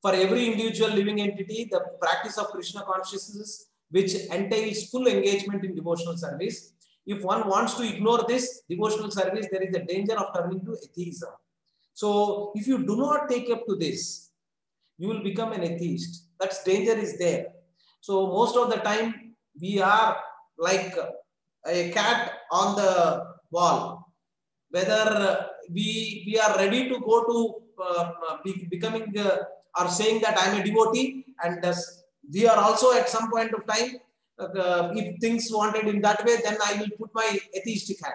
for every individual living entity, the practice of Krishna consciousness, which entails full engagement in devotional service. If one wants to ignore this devotional service, there is a danger of turning to atheism. So if you do not take up to this, you will become an atheist. That danger is there. So most of the time we are like a cat on the wall. Whether we are ready to go to becoming or saying that I am a devotee, and we are also at some point of time, if things wanted in that way, then I will put my atheistic hat.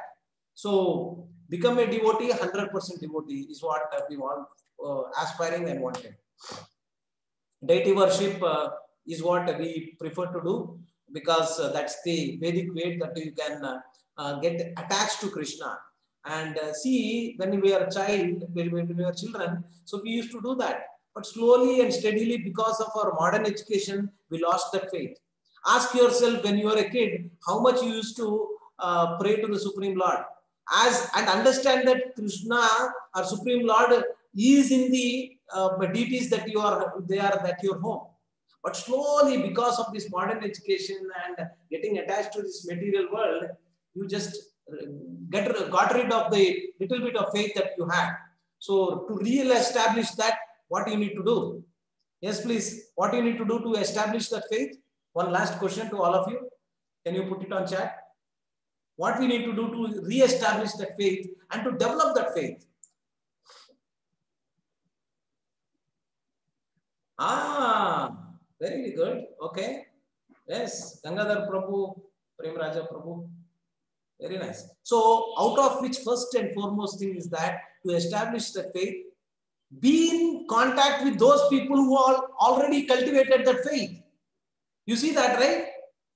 So become a devotee, 100% devotee is what we want, aspiring and wanting. Deity worship is what we prefer to do, because that's the Vedic way that you can get attached to Krishna. And see, when we are a child, when we are children, so we used to do that. But slowly and steadily, because of our modern education, we lost that faith. Ask yourself, when you were a kid, how much you used to pray to the Supreme Lord, and understand that Krishna, our Supreme Lord, is in the deities that you are, they are at your home. But slowly, because of this modern education and getting attached to this material world, you just got rid of the little bit of faith that you had. So to re-establish that, what you need to do? Yes, please. What you need to do to establish that faith? One last question to all of you. Can you put it on chat? What we need to do to re-establish that faith and to develop that faith? Very good. Okay. Yes, Gangadhar Prabhu, Prem Raja Prabhu. Very nice. So out of which first and foremost thing is that to establish the faith, be in contact with those people who are already cultivated that faith. You see that, right?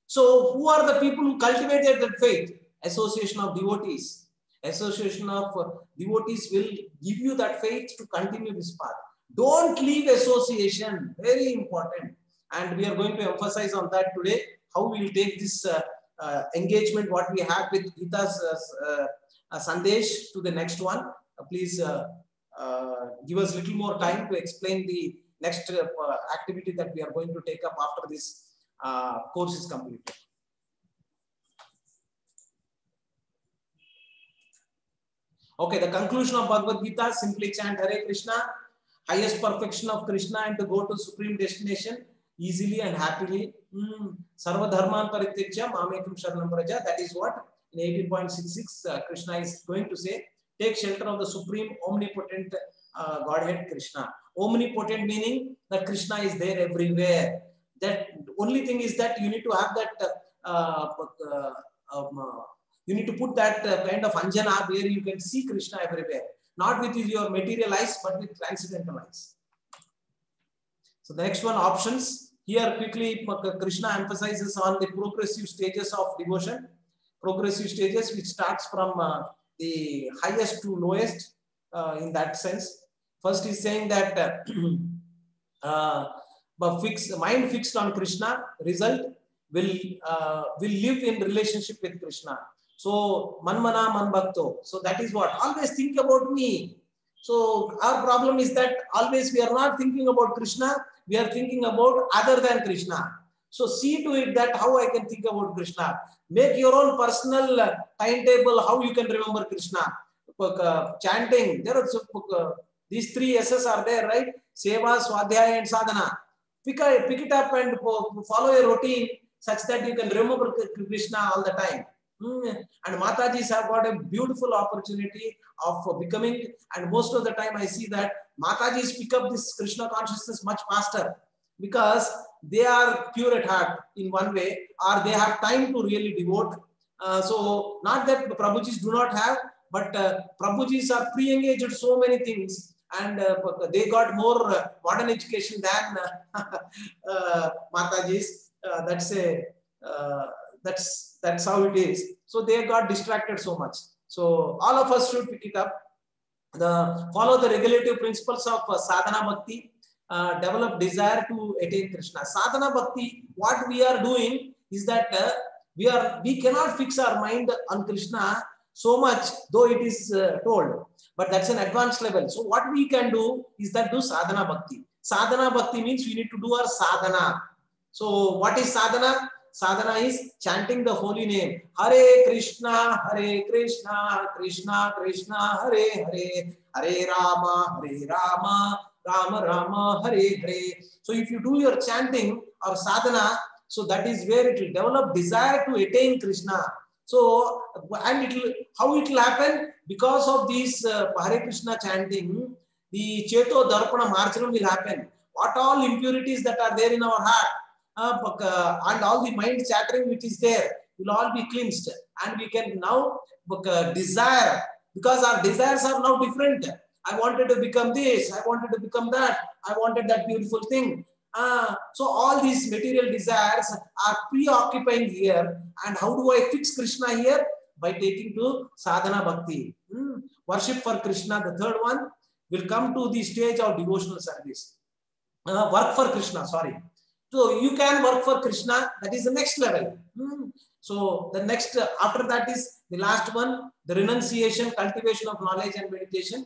So who are the people who cultivated that faith? Association of devotees. Association of devotees will give you that faith to continue this path. Don't leave association. Very important. And we are going to emphasize on that today, how we will take this engagement, what we have with Gita's Sandesh to the next one. Please give us a little more time to explain the next activity that we are going to take up after this course is completed. Okay, the conclusion of Bhagavad Gita, simply chant Hare Krishna, highest perfection of Krishna, and to go to supreme destination easily and happily. Sarva dharman parityajya mamekam sharanam vraja. That is what in 18.66 Krishna is going to say. Take shelter of the supreme omnipotent Godhead Krishna. Omnipotent meaning that Krishna is there everywhere. That only thing is that you need to have that you need to put that kind of anjana where you can see Krishna everywhere, not with your material eyes but with transcendental eyes. So the next one, options. Here quickly Krishna emphasizes on the progressive stages of devotion. Progressive stages which starts from the highest to lowest in that sense. First is saying that mind fixed on Krishna, result will live in relationship with Krishna. So manmana manbhakto. So that is what, always think about me. So our problem is that always we are not thinking about Krishna, we are thinking about other than Krishna. So see to it that how I can think about Krishna. Make your own personal timetable how you can remember Krishna. Chanting, there are these three S's are there, right? Seva, Swadhyaya and Sadhana. Pick it up and follow a routine such that you can remember Krishna all the time. And Matajis have got a beautiful opportunity of becoming, and most of the time I see that Matajis pick up this Krishna consciousness much faster because they are pure at heart in one way, or they have time to really devote. So not that Prabhujis do not have, but Prabhujis are pre-engaged so many things, and they got more modern education than Matajis. That's how it is. So they got distracted so much. So all of us should pick it up. Follow the regulative principles of sadhana bhakti. Develop desire to attain Krishna. Sadhana bhakti, what we are doing is that we cannot fix our mind on Krishna so much, though it is told, but that's an advanced level. So what we can do is that do sadhana bhakti. Sadhana bhakti means we need to do our sadhana. So what is sadhana? Sadhana is chanting the holy name. Hare Krishna, Krishna Krishna, Hare Hare, Hare Rama, Rama Rama, Hare Hare. So if you do your chanting or sadhana, so that is where it will develop desire to attain Krishna. So, and how it will happen? Because of these Hare Krishna chanting, the Cheto Darpana Marjanam will happen. What all impurities that are there in our heart, and all the mind chattering which is there will all be cleansed, and we can now desire, because our desires are now different. I wanted to become this, I wanted to become that, I wanted that beautiful thing. So all these material desires are preoccupying here, and how do I fix Krishna here? By taking to sadhana bhakti. Worship for Krishna, the third one, will come to the stage of devotional service. Work for Krishna, sorry. So you can work for Krishna, that is the next level. So the next, after that is the last one, the renunciation, cultivation of knowledge and meditation,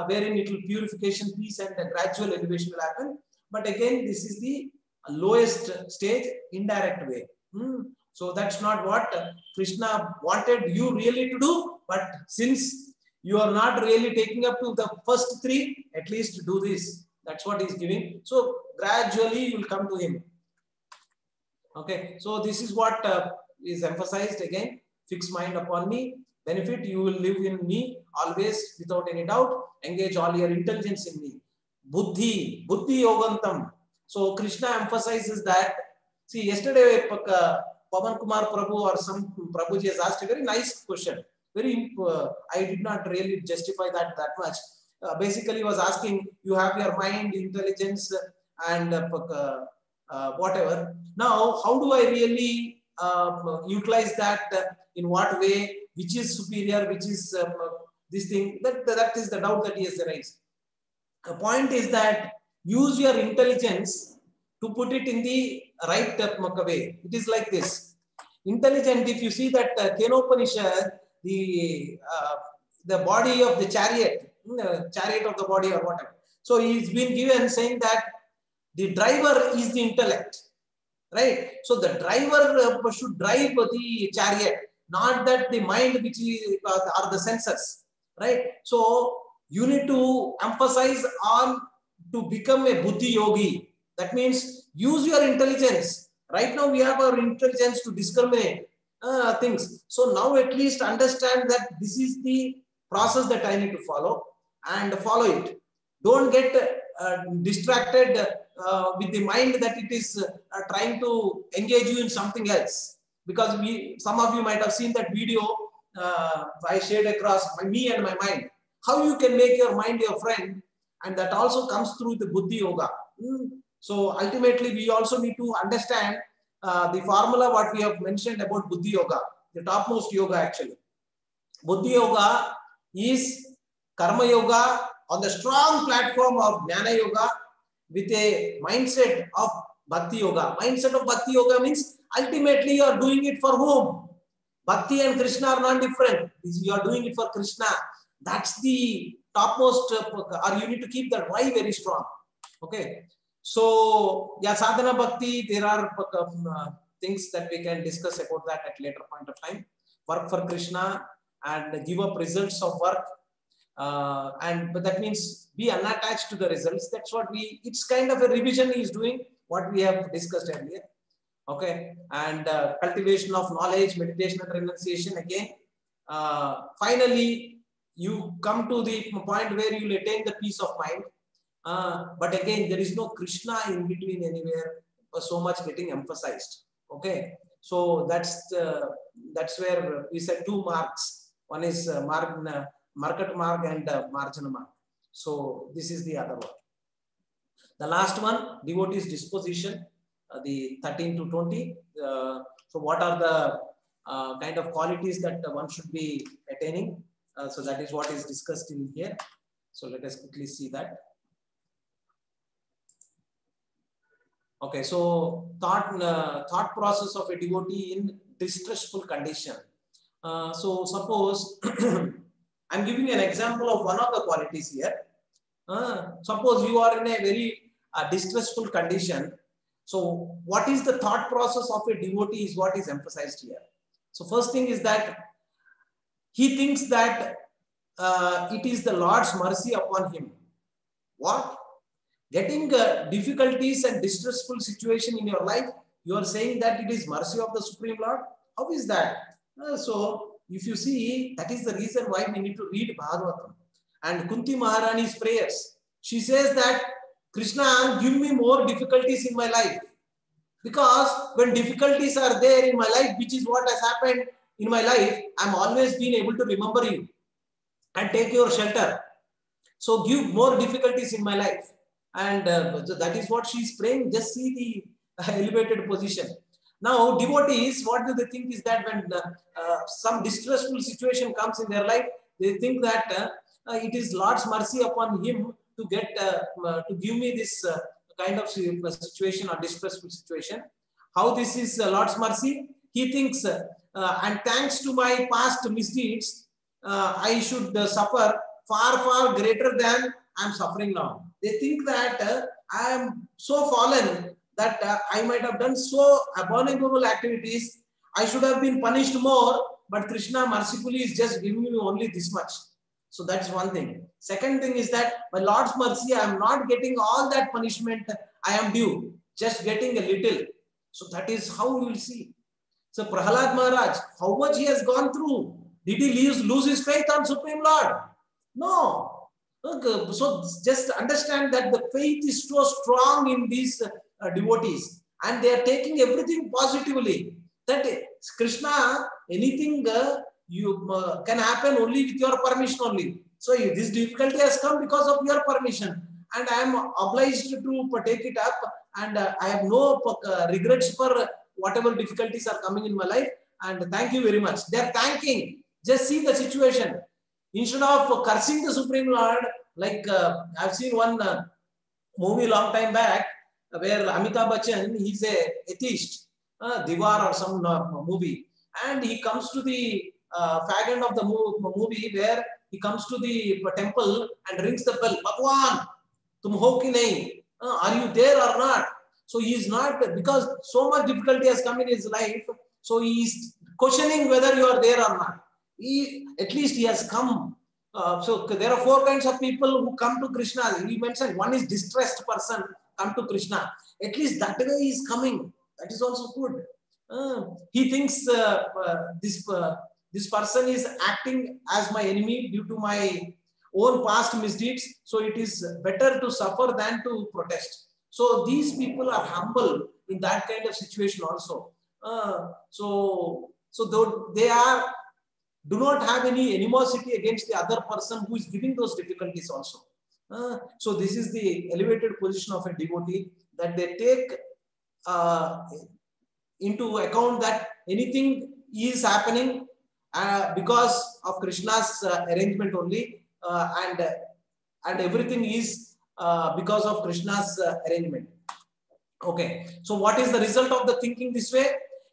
wherein it will purification, peace, and a gradual elevation will happen. But again, this is the lowest stage, indirect way. So that's not what Krishna wanted you really to do. But since you are not really taking up to the first three, at least do this. That's what he's giving. So gradually you will come to him. Okay. So this is what is emphasized again. Fix mind upon me. Benefit, you will live in me always without any doubt. Engage all your intelligence in me. Buddhi yogantam. So Krishna emphasizes that. See, yesterday Pavan Kumar Prabhu or some Prabhuji has asked a very nice question. I did not really justify that much. Basically, was asking, you have your mind, intelligence, and whatever. Now, how do I really utilize that? In what way? Which is superior? Which is this thing? That is the doubt that he has raised. The point is that use your intelligence to put it in the right way. It is like this. Intelligent, if you see that Kenopanishad, the body of the chariot of the body or whatever. So he's been given saying that the driver is the intellect, right? So the driver should drive the chariot, not that the mind which are the senses, right? So you need to emphasize on to become a buddhi yogi. That means use your intelligence. Right now we have our intelligence to discriminate things. So now at least understand that this is the process that I need to follow, and follow it. Don't get distracted with the mind that it is trying to engage you in something else. Because some of you might have seen that video I shared across me and my mind. How you can make your mind your friend, and that also comes through the Buddhi Yoga. So ultimately, we also need to understand the formula what we have mentioned about Buddhi Yoga, the topmost yoga actually. Buddhi Yoga is Karma Yoga on the strong platform of Jnana Yoga with a mindset of Bhakti yoga. Mindset of bhakti yoga means ultimately you are doing it for whom? Bhakti and Krishna are not different. You are doing it for Krishna. That's the topmost, or you need to keep that why very strong. Okay. So, yeah, sadhana bhakti, there are things that we can discuss about that at later point of time. Work for Krishna and give up results of work. But that means be unattached to the results. That's what it's kind of a revision he is doing, what we have discussed earlier. Okay. And cultivation of knowledge, meditation and renunciation again. Finally, you come to the point where you will attain the peace of mind. But again, there is no Krishna in between anywhere, so much getting emphasized. Okay, so that's where we said 2 marks. One is market mark and margin mark. So this is the other one. The last one, devotee's disposition, the 13 to 20. So what are the kind of qualities that one should be attaining? So that is what is discussed in here. So let us quickly see that. Okay, so thought process of a devotee in distressful condition. So suppose I'm giving you an example of one of the qualities here. Suppose you are in a very distressful condition. So what is the thought process of a devotee is what is emphasized here. So first thing is that he thinks that it is the Lord's mercy upon him. What? Getting difficulties and distressful situation in your life, you are saying that it is mercy of the Supreme Lord? How is that? So if you see, that is the reason why we need to read Bhagavatam. And Kunti Maharani's prayers. She says that, Krishna, give me more difficulties in my life. Because when difficulties are there in my life, which is what has happened in my life, I'm always been able to remember you and take your shelter. So give more difficulties in my life. And that is what she's praying. Just see the elevated position. Now, devotees, what do they think is that when some distressful situation comes in their life, they think that it is Lord's mercy upon him to get to give me this kind of situation or distressful situation. How this is Lord's mercy? He thinks, and thanks to my past misdeeds, I should suffer far greater than I'm suffering now. They think that I am so fallen that I might have done so abominable activities. I should have been punished more, but Krishna mercifully is just giving me only this much. So that's one thing. Second thing is that by Lord's mercy, I am not getting all that punishment I am due, just getting a little. So that is how you will see. So Prahalad Maharaj, how much he has gone through. Did he lose his faith on Supreme Lord? No. Okay. So just understand that the faith is so strong in these devotees and they are taking everything positively. That Krishna, anything you can happen only with your permission only. So this difficulty has come because of your permission and I am obliged to take it up and I have no regrets for whatever difficulties are coming in my life and thank you very much. They are thanking. Just see the situation. Instead of cursing the Supreme Lord, like I've seen one movie long time back where Amitabh Bachchan, he's a atheist, Diwar or some movie, and he comes to the fag end of the movie where he comes to the temple and rings the bell. Bhagwan, tum ho ki nahi? Are you there or not? So he is not, because so much difficulty has come in his life. So he is questioning whether you are there or not. At least he has come. So there are 4 kinds of people who come to Krishna. He mentioned one is distressed person come to Krishna. At least that way he is coming. That is also good. He thinks this person is acting as my enemy due to my own past misdeeds. So it is better to suffer than to protest. So these people are humble in that kind of situation also. So though they do not have any animosity against the other person who is giving those difficulties also. So this is the elevated position of a devotee, that they take into account that anything is happening because of Krishna's arrangement only, and everything is because of Krishna's arrangement. Okay, so what is the result of the thinking this way?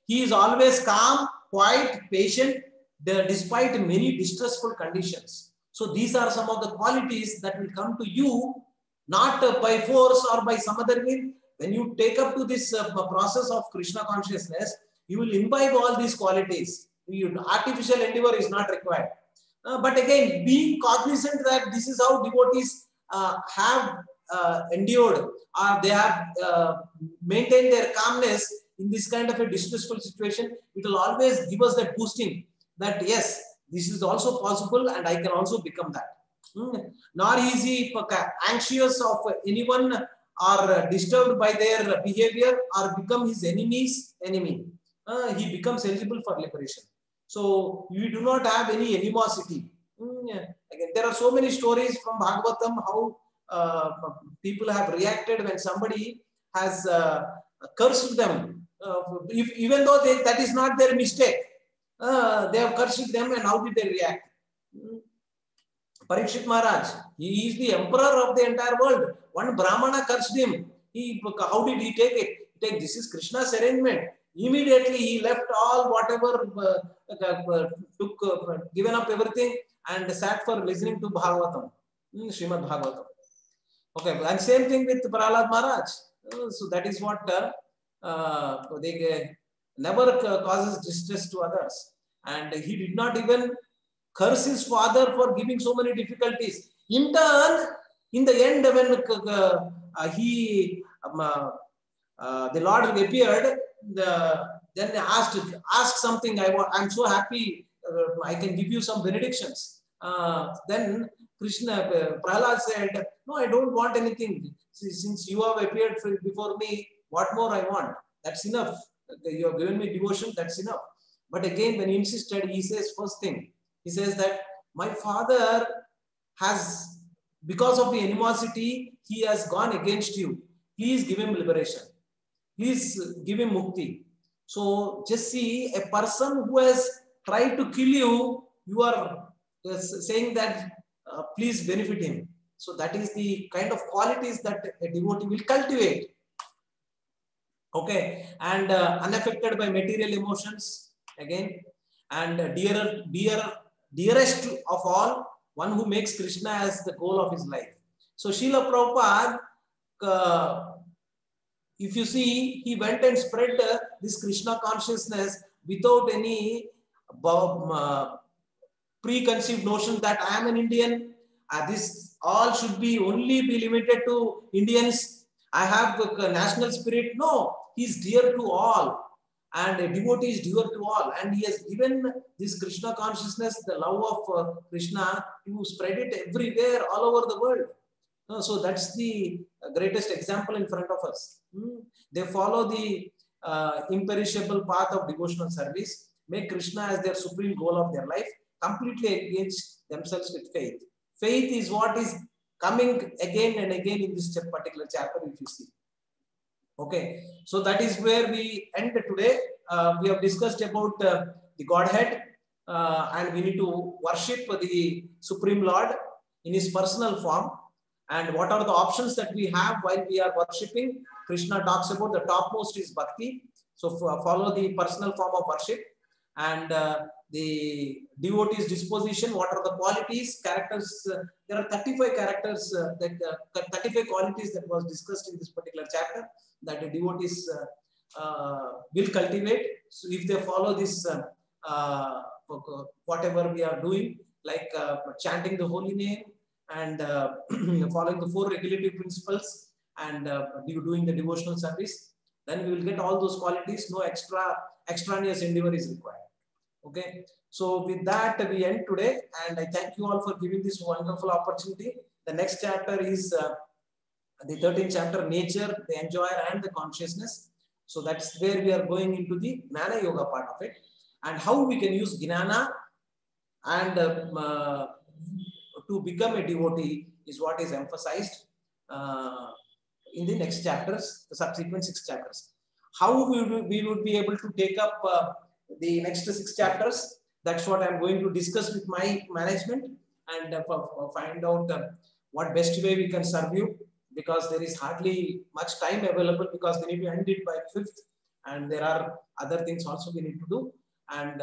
He is always calm, quiet, patient, despite many distressful conditions. So these are some of the qualities that will come to you, not by force or by some other means. When you take up to this process of Krishna consciousness, you will imbibe all these qualities. Artificial endeavor is not required. But again, being cognizant that this is how devotees have endured, or they have maintained their calmness in this kind of a distressful situation, it will always give us that boosting that yes, this is also possible and I can also become that. Nor is he anxious of anyone or disturbed by their behavior or become his enemy's enemy. He becomes eligible for liberation. So we do not have any animosity. Again, there are so many stories from Bhagavatam how people have reacted when somebody has cursed them. Even though that is not their mistake, they have cursed them, and how did they react? Parikshit Maharaj, he is the emperor of the entire world. One Brahmana cursed him. How did he take it? This is Krishna's arrangement. Immediately he left all whatever, given up everything and sat for listening to Bhagavatam, Srimad Bhagavatam. Okay, and same thing with Prahlad Maharaj. So that is what they never causes distress to others. And he did not even curse his father for giving so many difficulties. In turn, in the end, when the Lord appeared, then asked something. I'm so happy. I can give you some benedictions. Then Krishna, Prahlad said, no, I don't want anything. Since you have appeared before me, what more I want? That's enough. You have given me devotion. That's enough. But again, when he insisted, he says first thing. He says that my father has, because of the animosity, he has gone against you. Please give him liberation. Please give him mukti. So just see, a person who has tried to kill you, you are saying that please benefit him. So that is the kind of qualities that a devotee will cultivate. Okay, and unaffected by material emotions again, and dearest of all, one who makes Krishna as the goal of his life. So Srila Prabhupada, if you see, he went and spread this Krishna consciousness without any preconceived notion that I am an Indian. This all should be only be limited to Indians. I have the national spirit. No, he is dear to all, and a devotee is dear to all, and he has given this Krishna consciousness, the love of Krishna, to spread it everywhere, all over the world. So that's the greatest example in front of us. They follow the imperishable path of devotional service, make Krishna as their supreme goal of their life, completely engage themselves with faith. Faith is what is coming again and again in this particular chapter, if you see. Okay, so that is where we end today. We have discussed about the Godhead, and we need to worship the Supreme Lord in his personal form. And what are the options that we have while we are worshipping? Krishna talks about the topmost is bhakti. So follow the personal form of worship, and the devotee's disposition. What are the qualities, characters? There are 35 characters, 35 qualities that was discussed in this particular chapter that the devotees will cultivate. So if they follow this, whatever we are doing, like chanting the holy name, and following the 4 regulative principles, and doing the devotional service, then we will get all those qualities. No extraneous endeavor is required. Okay, so with that we end today, and I thank you all for giving this wonderful opportunity. The next chapter is the 13th chapter, nature, the enjoyer and the consciousness. So that's where we are going into the Gnana Yoga part of it, and how we can use Gnana and to become a devotee is what is emphasized in the next chapters, the subsequent 6 chapters. How we would be able to take up the next 6 chapters, that's what I'm going to discuss with my management, and find out what best way we can serve you. because there is hardly much time available, because we need to end it by 5th, and there are other things also we need to do. And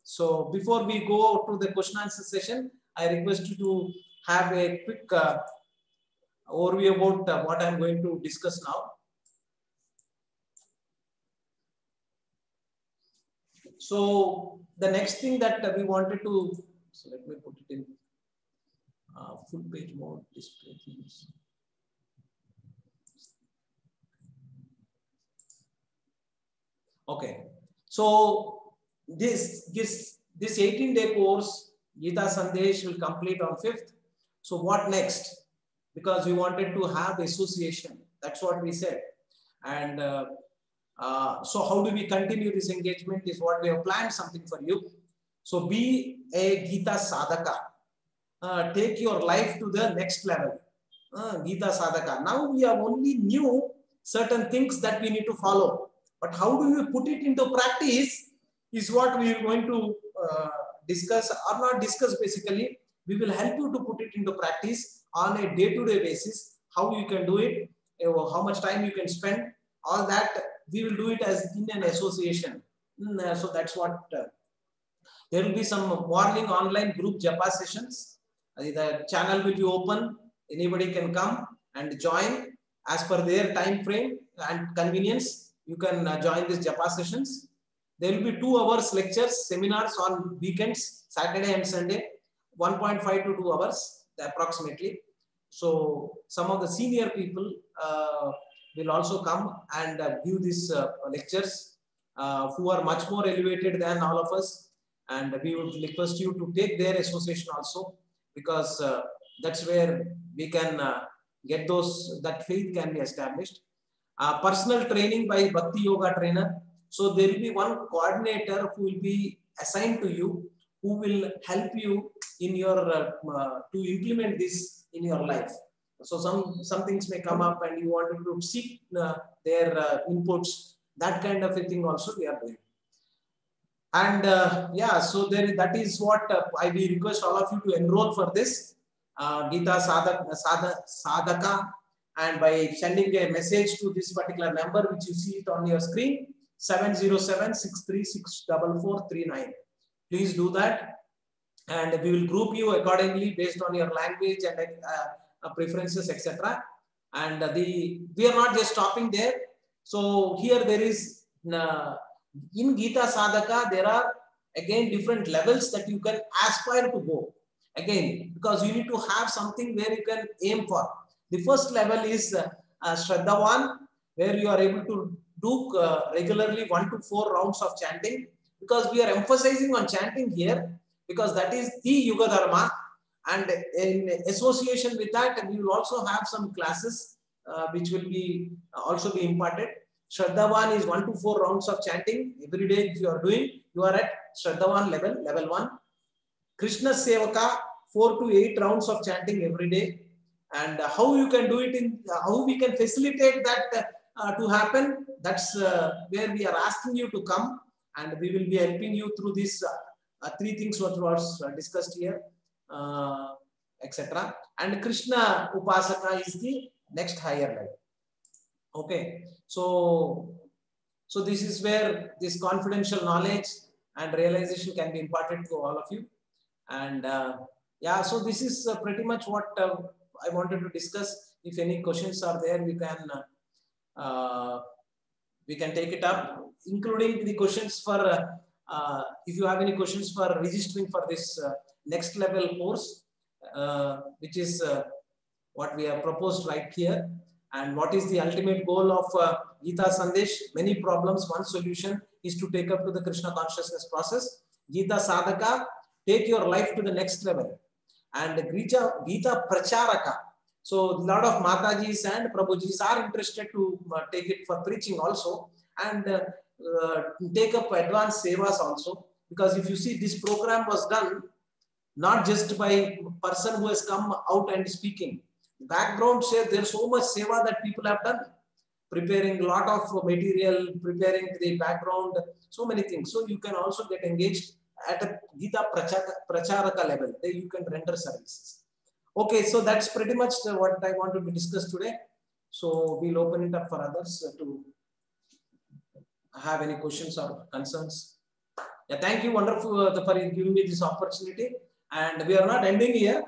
so before we go to the question answer session, I request you to have a quick overview about what I'm going to discuss now. So the next thing that we wanted to, so let me put it in full page mode display, please. Okay, so this 18-day course Gita Sandesh will complete on 5th. So what next? Because we wanted to have association, that's what we said. And so how do we continue this engagement is what we have planned something for you. So be a Gita Sadhaka. Take your life to the next level. Gita Sadhaka. Now we have only knew certain things that we need to follow. But how do we put it into practice is what we are going to discuss, or not discuss basically. We will help you to put it into practice on a day-to-day basis. How you can do it, how much time you can spend, all that we will do it as in an association. So that's what there will be some morning online group japa sessions. The channel will be open, anybody can come and join as per their time frame and convenience. You can join these japa sessions. There will be 2 hours lectures, seminars on weekends, Saturday and Sunday, 1.5 to 2 hours approximately. So some of the senior people will also come and give these lectures, who are much more elevated than all of us. And we would request you to take their association also, because that's where we can get that faith can be established. Personal training by Bhakti Yoga trainer. So there will be one coordinator who will be assigned to you, who will help you in your to implement this in your life. So some things may come up and you want to seek their inputs. That kind of a thing also we are doing. And yeah, so that is what I will request all of you to enroll for this Gita Sadhaka, and by sending a message to this particular number which you see it on your screen, 707-636-4439. Please do that, and we will group you accordingly based on your language and preferences, etc. And we are not just stopping there. So here there is in Gita Sadhaka, there are again different levels that you can aspire to go. Again, because you need to have something where you can aim for. The first level is Shraddhavan, where you are able to do regularly 1 to 4 rounds of chanting, because we are emphasizing on chanting here, because that is the Yuga Dharma. And in association with that, we will also have some classes which will be also be imparted. Shraddhavan is 1 to 4 rounds of chanting every day. If you are doing, you are at Shraddhavan level 1. Krishna Sevaka, 4 to 8 rounds of chanting every day. And how you can do it, how we can facilitate that to happen, that's where we are asking you to come, and we will be helping you through these 3 things what was discussed here, etc. And Krishna Upasaka is the next higher level. Okay, so this is where this confidential knowledge and realization can be imparted to all of you. And yeah, so this is pretty much what I wanted to discuss. If any questions are there, we can take it up, including the questions for if you have any questions for registering for this next level course, which is what we have proposed right here. And what is the ultimate goal of Gita Sandesh? Many problems, one solution is to take up to the Krishna consciousness process. Gita Sadhaka, take your life to the next level. And Gita Pracharaka. So a lot of Matajis and Prabhujis are interested to take it for preaching also, and take up advanced sevas also. Because if you see, this program was done not just by person who has come out and speaking. Background share, there's so much seva that people have done, preparing a lot of material, preparing the background, so many things. So you can also get engaged at a Gita Pracharaka level. There you can render services. Okay, so that's pretty much what I wanted to discuss today. So we'll open it up for others to have any questions or concerns. Yeah, thank you, wonderful, for giving me this opportunity. And we are not ending here.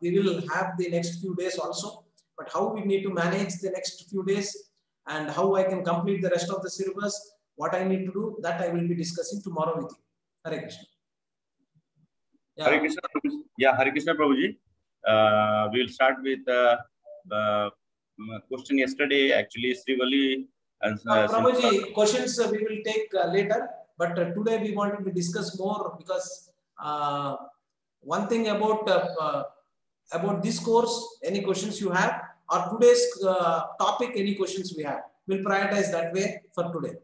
We will have the next few days also. But how we need to manage the next few days and how I can complete the rest of the syllabus, what I need to do, that I will be discussing tomorrow with you. Hare Krishna. Yeah. Hare Krishna. Yeah, Hare Krishna, Prabhuji. We'll start with question yesterday. Actually, Srivali and Prabhuji, questions we will take later. But today we wanted to discuss more because one thing about this course, any questions you have, or today's topic, any questions we have, we'll prioritize that way for today.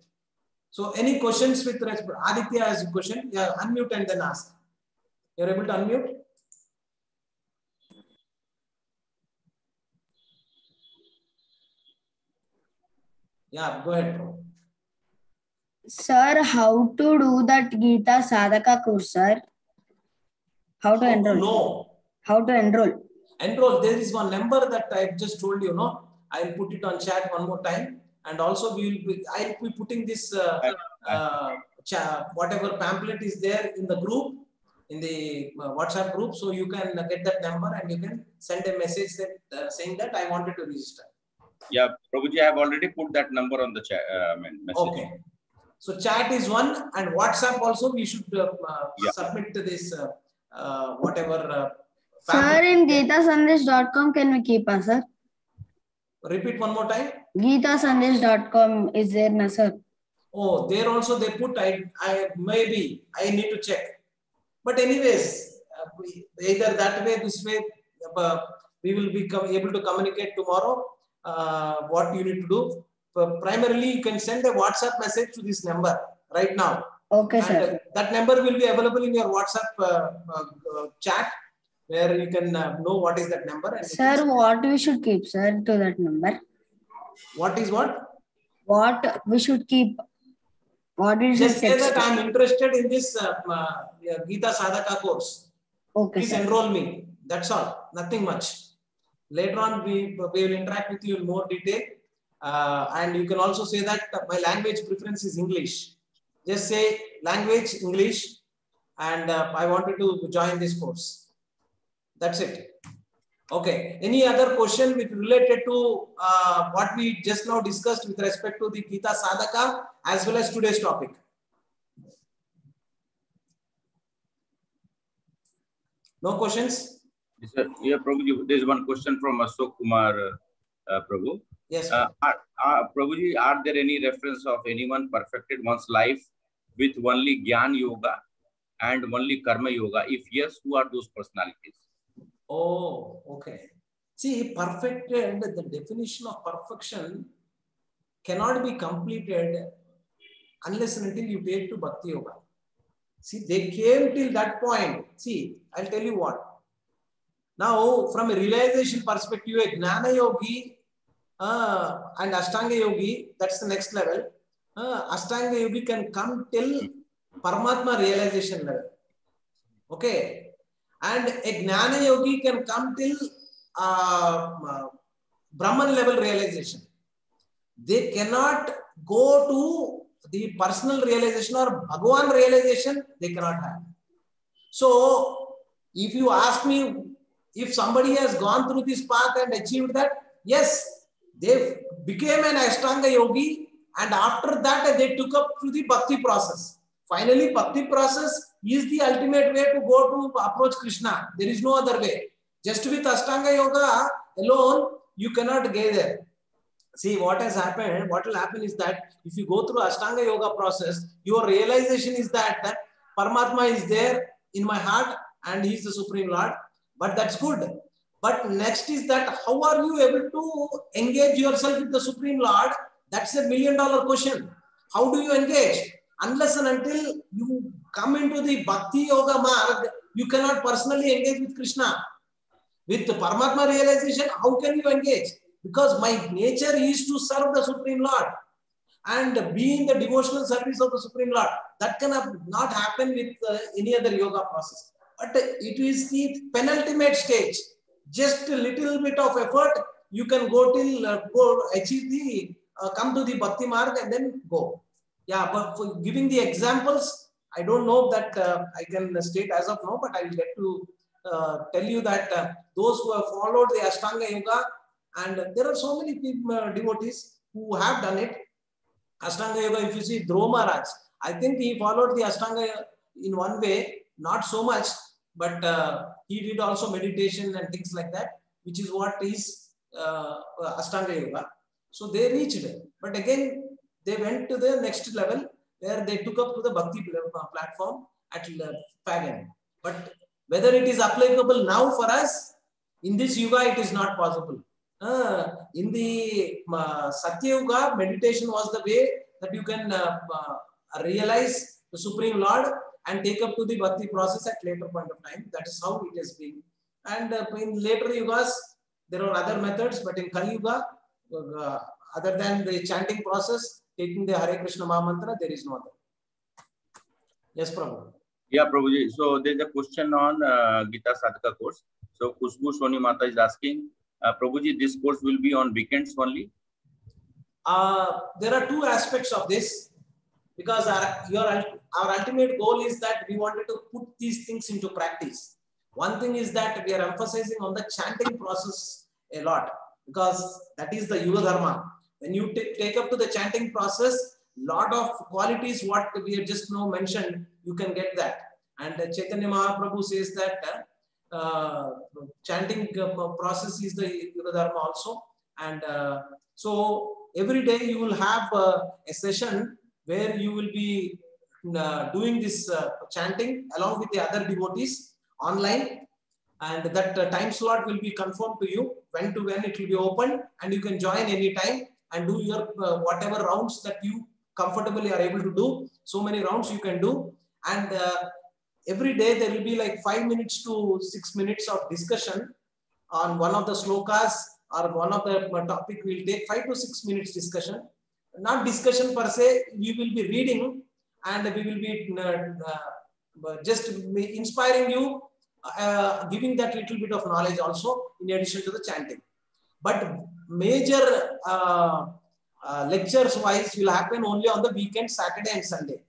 So any questions with respect, Aditya has a question, yeah, unmute and then ask. You're able to unmute? Yeah, go ahead, bro. Sir, how to do that Gita Sadhaka course, sir? How to enroll? No. How to enroll? Enroll. There is one number that I just told you. No, I'll put it on chat one more time, and also I'll be putting this whatever pamphlet is there in the group, in the WhatsApp group, so you can get that number and you can send a message that saying that I wanted to register. Yeah, Prabhuji, I have already put that number on the chat message. Okay. So chat is one, and WhatsApp also we should submit to this whatever. Sir, in GitaSandesh.com can we keep us, sir? Repeat one more time. GitaSandesh.com is there, na, sir? Oh, there also they put. I maybe I need to check. But anyways, either that way, this way, we will be able to communicate tomorrow. What you need to do. Primarily, you can send a WhatsApp message to this number right now. Okay, and sir. That number will be available in your WhatsApp chat, where you can know what is that number. And sir, what we should keep, sir, to that number? What is what? What we should keep? What is just say that I am interested in this Gita Sadhaka course. Okay, please sir. Enroll me. That's all. Nothing much. Later on, we will interact with you in more detail. And you can also say that my language preference is English. Just say language English, and I wanted to join this course. That's it. Okay. Any other question with related to what we just now discussed with respect to the Gita Sadhaka as well as today's topic? No questions? Yes, sir. Yeah, Prabhuji, there is one question from Ashok Kumar, Prabhu. Yes. Prabhuji, are there any reference of anyone perfected one's life with only Gyan Yoga and only Karma Yoga? If yes, who are those personalities? Oh, okay. See, perfected, the definition of perfection cannot be completed unless and until you take to Bhakti Yoga. See, they came till that point. See, I'll tell you what. Now, from a realization perspective, a Gnana Yogi and Ashtanga Yogi, that's the next level. Ashtanga Yogi can come till Paramatma realization level. Okay. And a Gnana Yogi can come till Brahman level realization. They cannot go to the personal realization or Bhagavan realization, they cannot have. So, if you ask me, if somebody has gone through this path and achieved that, yes, they became an Ashtanga Yogi, and after that they took up to the Bhakti process. Finally, Bhakti process is the ultimate way to go to approach Krishna. There is no other way. Just with Ashtanga Yoga alone, you cannot get there. See, what has happened, what will happen is that if you go through Ashtanga Yoga process, your realization is that Paramatma is there in my heart and he is the Supreme Lord. But that's good. But next is that how are you able to engage yourself with the Supreme Lord? That's $1 million question. How do you engage? Unless and until you come into the Bhakti Yoga marg, you cannot personally engage with Krishna. With the Paramatma realization, how can you engage? Because my nature is to serve the Supreme Lord and be in the devotional service of the Supreme Lord. That cannot not happen with any other yoga process. But it is the penultimate stage. Just a little bit of effort, you can go till go achieve the come to the bhakti marg and then go. Yeah, but for giving the examples, I don't know that I can state as of now, but I will get to tell you that those who have followed the Ashtanga Yoga, and there are so many people, devotees who have done it. Ashtanga Yoga, if you see Dhruva Maharaj, I think he followed the Ashtanga in one way, not so much, but he did also meditation and things like that, which is what is Ashtanga Yoga. So they reached it. But again, they went to the next level where they took up to the Bhakti platform at Pagan. But whether it is applicable now for us, in this Yuga, it is not possible. In the Satya Yuga, meditation was the way that you can realize the Supreme Lord and take up to the Bhakti process at later point of time. That is how it has been. And in later Yugas, there are other methods, but in Kali Yuga, other than the chanting process, taking the Hare Krishna Maha Mantra, there is no other. Yes, Prabhu. Yeah, Prabhuji. So there's a question on Gita Sadhaka course. So Kushbu Soni Mata is asking, Prabhuji, this course will be on weekends only? There are two aspects of this, because our ultimate goal is that we wanted to put these things into practice. One thing is that we are emphasizing on the chanting process a lot, because that is the Yuga Dharma. When you take up to the chanting process, lot of qualities what we have just now mentioned, you can get that. And Chaitanya Mahaprabhu says that chanting process is the Yuga Dharma also. And so every day you will have a session where you will be doing this chanting along with the other devotees online. And that time slot will be confirmed to you when to when it will be open, and you can join anytime and do your whatever rounds that you comfortably are able to do. So many rounds you can do. And every day there will be like 5 minutes to 6 minutes of discussion on one of the slokas or one of the topic. Will take 5 to 6 minutes discussion. Not discussion per se, we will be reading and we will be just inspiring you, giving that little bit of knowledge also in addition to the chanting. But major lectures wise will happen only on the weekend, Saturday and Sunday.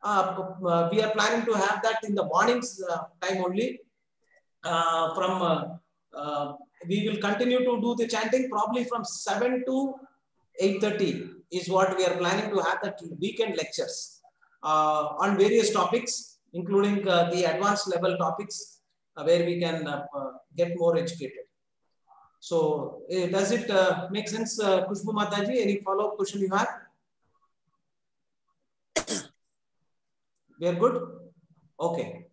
We are planning to have that in the mornings time only. We will continue to do the chanting probably from 7 to 8:30 is what we are planning to have, that weekend lectures on various topics, including the advanced level topics where we can get more educated. So does it make sense, Kushbu Mataji? Any follow-up question you have? We are good? Okay.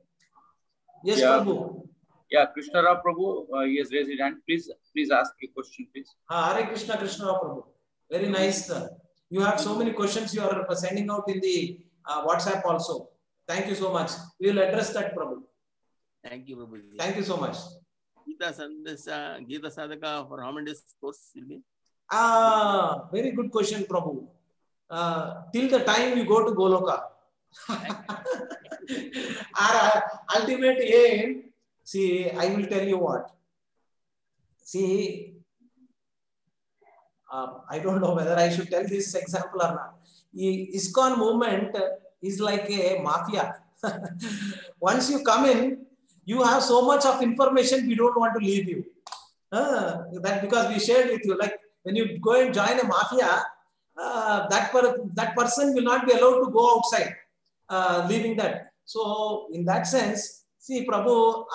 Yes, yeah. Prabhu. Yeah, Krishna Rao Prabhu, he has raised his hand. Please ask a question, please. Hare Krishna, Krishna Rao Prabhu. Very nice. You have so many questions you are sending out in the WhatsApp also. Thank you so much. We will address that, Prabhu. Thank you, Prabhu. Thank you so much. Gita Sadhaka for how many days course will be? Very good question, Prabhu. Till the time you go to Goloka. Our ultimate aim, see, I will tell you what. See, I don't know whether I should tell this example or not. ISKCON movement is like a mafia. Once you come in, you have so much of information, we don't want to leave you. That because we shared with you, like when you go and join a mafia, that person will not be allowed to go outside, leaving that. So in that sense, see, Prabhu,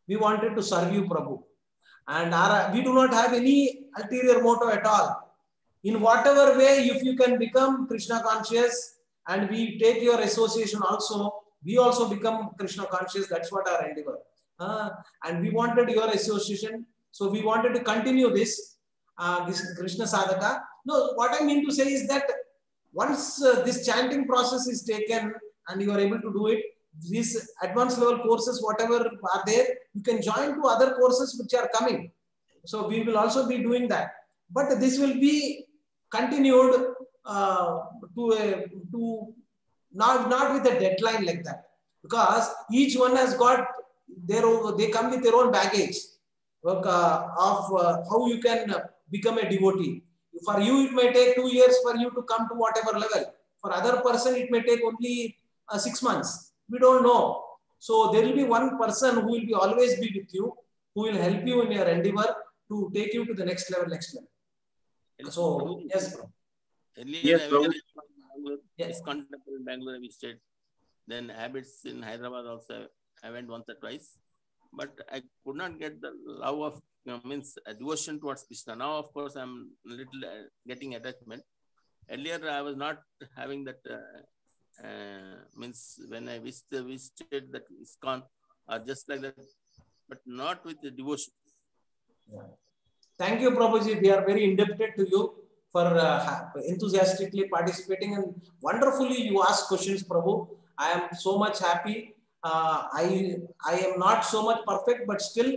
we wanted to serve you, Prabhu. And we do not have any ulterior motive at all. In whatever way, if you can become Krishna conscious and we take your association also, we also become Krishna conscious. That's what our endeavor. And we wanted your association. So we wanted to continue this Krishna Sadhaka. No, what I mean to say is that once this chanting process is taken and you are able to do it, these advanced level courses, whatever are there, you can join to other courses which are coming. So we will also be doing that. But this will be continued not with a deadline like that, because each one has got they come with their own baggage. how you can become a devotee. For you, it may take 2 years for you to come to whatever level. For other person, it may take only 6 months. We don't know. So there will be one person who will be always be with you, who will help you in your endeavor to take you to the next level. So yes, bro. Earlier, Yes, I Prabhu. went to Bangalore. Yes. This contempt in Bangalore, we stayed. Then habits in Hyderabad also, I went once or twice. But I could not get the love of, means devotion towards Krishna. Now, of course, I'm little getting attachment. Earlier, I was not having that, means when I visited that ISKCON, or just like that, but not with the devotion. Yeah. Thank you, Prabhuji. We are very indebted to you for enthusiastically participating, and wonderfully you ask questions, Prabhu. I am so much happy. I am not so much perfect, but still,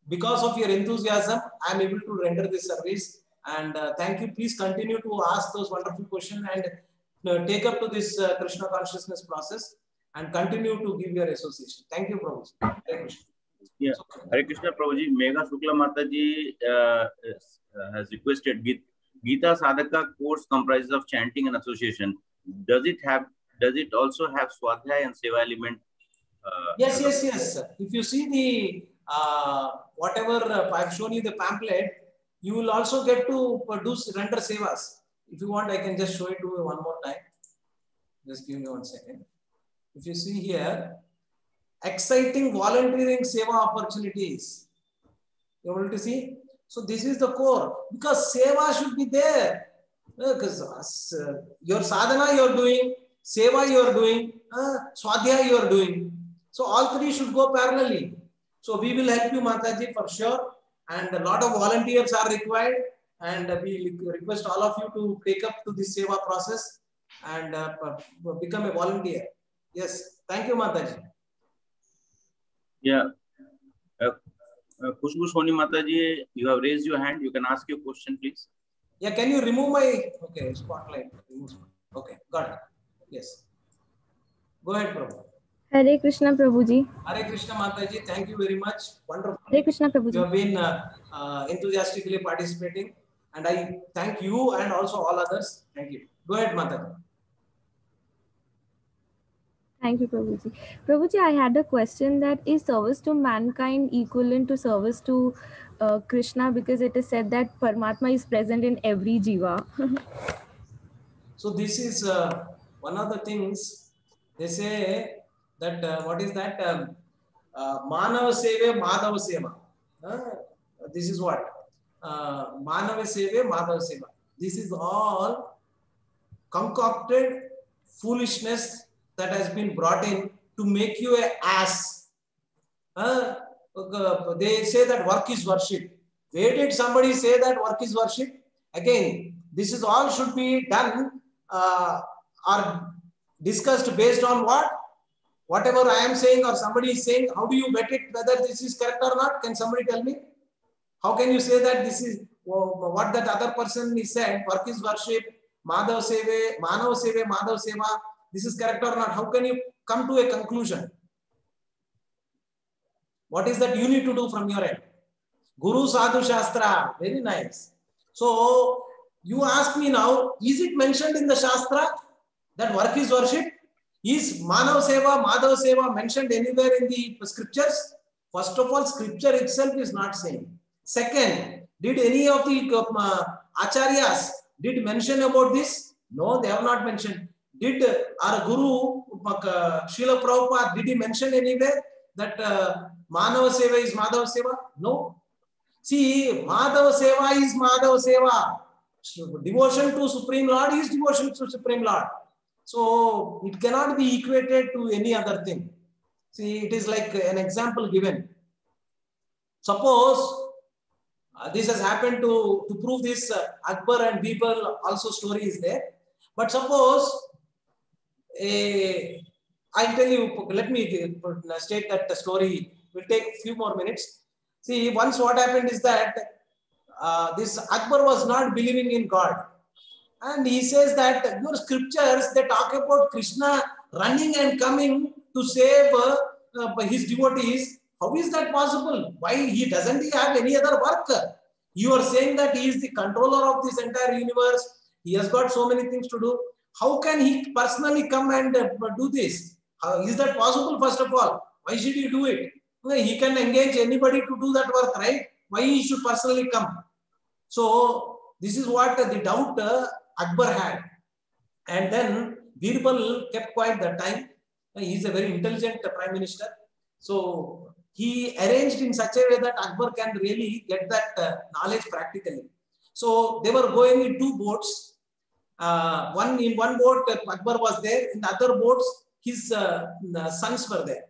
because of your enthusiasm, I am able to render this service. And thank you. Please continue to ask those wonderful questions and take up to this Krishna consciousness process and continue to give your association. Thank you, Prabhu. Hare Krishna. Yeah, Hare Krishna, Prabhuji. Megha Shukla Mataji has requested Gita Sadhaka course comprises of chanting and association. Does it also have Swadhyaya and Seva element? Yes. If you see the whatever I've shown you the pamphlet, you will also get to render sevas. If you want, I can just show it to you one more time. Just give me 1 second. If you see here, exciting volunteering seva opportunities. You able to see? So this is the core, because seva should be there. Because your sadhana you are doing, seva you are doing, swadhyaya you are doing. So all three should go parallelly. So we will help you, Mataji, for sure. And a lot of volunteers are required. And we request all of you to take up to this seva process and become a volunteer. Yes. Thank you, Mataji. Yeah. Khushbu Soni Mataji, you have raised your hand. You can ask your question, please. Yeah, can you remove my spotlight? Okay, got it. Yes. Go ahead, Prabhu. Hare Krishna, Prabhuji. Hare Krishna, Mataji. Thank you very much. Wonderful. Hare Krishna, Prabhuji. You have been enthusiastically participating, and I thank you and also all others. Thank you. Go ahead, Mataji. Thank you, Prabhuji. Prabhuji, I had a question that is service to mankind equivalent to service to Krishna, because it is said that Paramatma is present in every jiva. So this is one of the things they say that what is that? Manava Seva, Madhava Seva. This is what? Manava Seva, Madhava Seva. This is all concocted foolishness that has been brought in to make you an ass. They say that work is worship. Where did somebody say that work is worship? Again, this is all should be done or discussed based on what? Whatever I am saying or somebody is saying, how do you vet it whether this is correct or not? Can somebody tell me? How can you say that this is what that other person is said, work is worship, Madhav Seva, Manav Seva, Madhav Seva, this is correct or not? How can you come to a conclusion? What is that you need to do from your end? Guru Sadhu Shastra, very nice. So you ask me now, is it mentioned in the Shastra that work is worship? Is Manav Seva, Madhav Seva mentioned anywhere in the scriptures? First of all, scripture itself is not saying. Second, did any of the acharyas did mention about this? No, they have not mentioned. Did our Guru, Srila Prabhupada, did he mention anywhere that Manava Seva is Madhava Seva? No. See, Madhava Seva is Madhava Seva. Devotion to Supreme Lord is devotion to Supreme Lord. So it cannot be equated to any other thing. See, it is like an example given. Suppose this has happened to prove this Akbar and Birbal also story is there. But suppose I'll tell you, let me state that the story will take a few more minutes. See, once what happened is that this Akbar was not believing in God. And he says that your scriptures, they talk about Krishna running and coming to save his devotees. How is that possible? Why he doesn't have any other work? You are saying that he is the controller of this entire universe. He has got so many things to do. How can he personally come and do this? Is that possible? First of all, why should he do it? He can engage anybody to do that work, right? Why he should personally come? So this is what the doubt Akbar had. And then Birbal kept quiet that time. He is a very intelligent prime minister. So he arranged in such a way that Akbar can really get that knowledge practically. So they were going in two boats. In one boat, Akbar was there. In the other boats, his sons were there.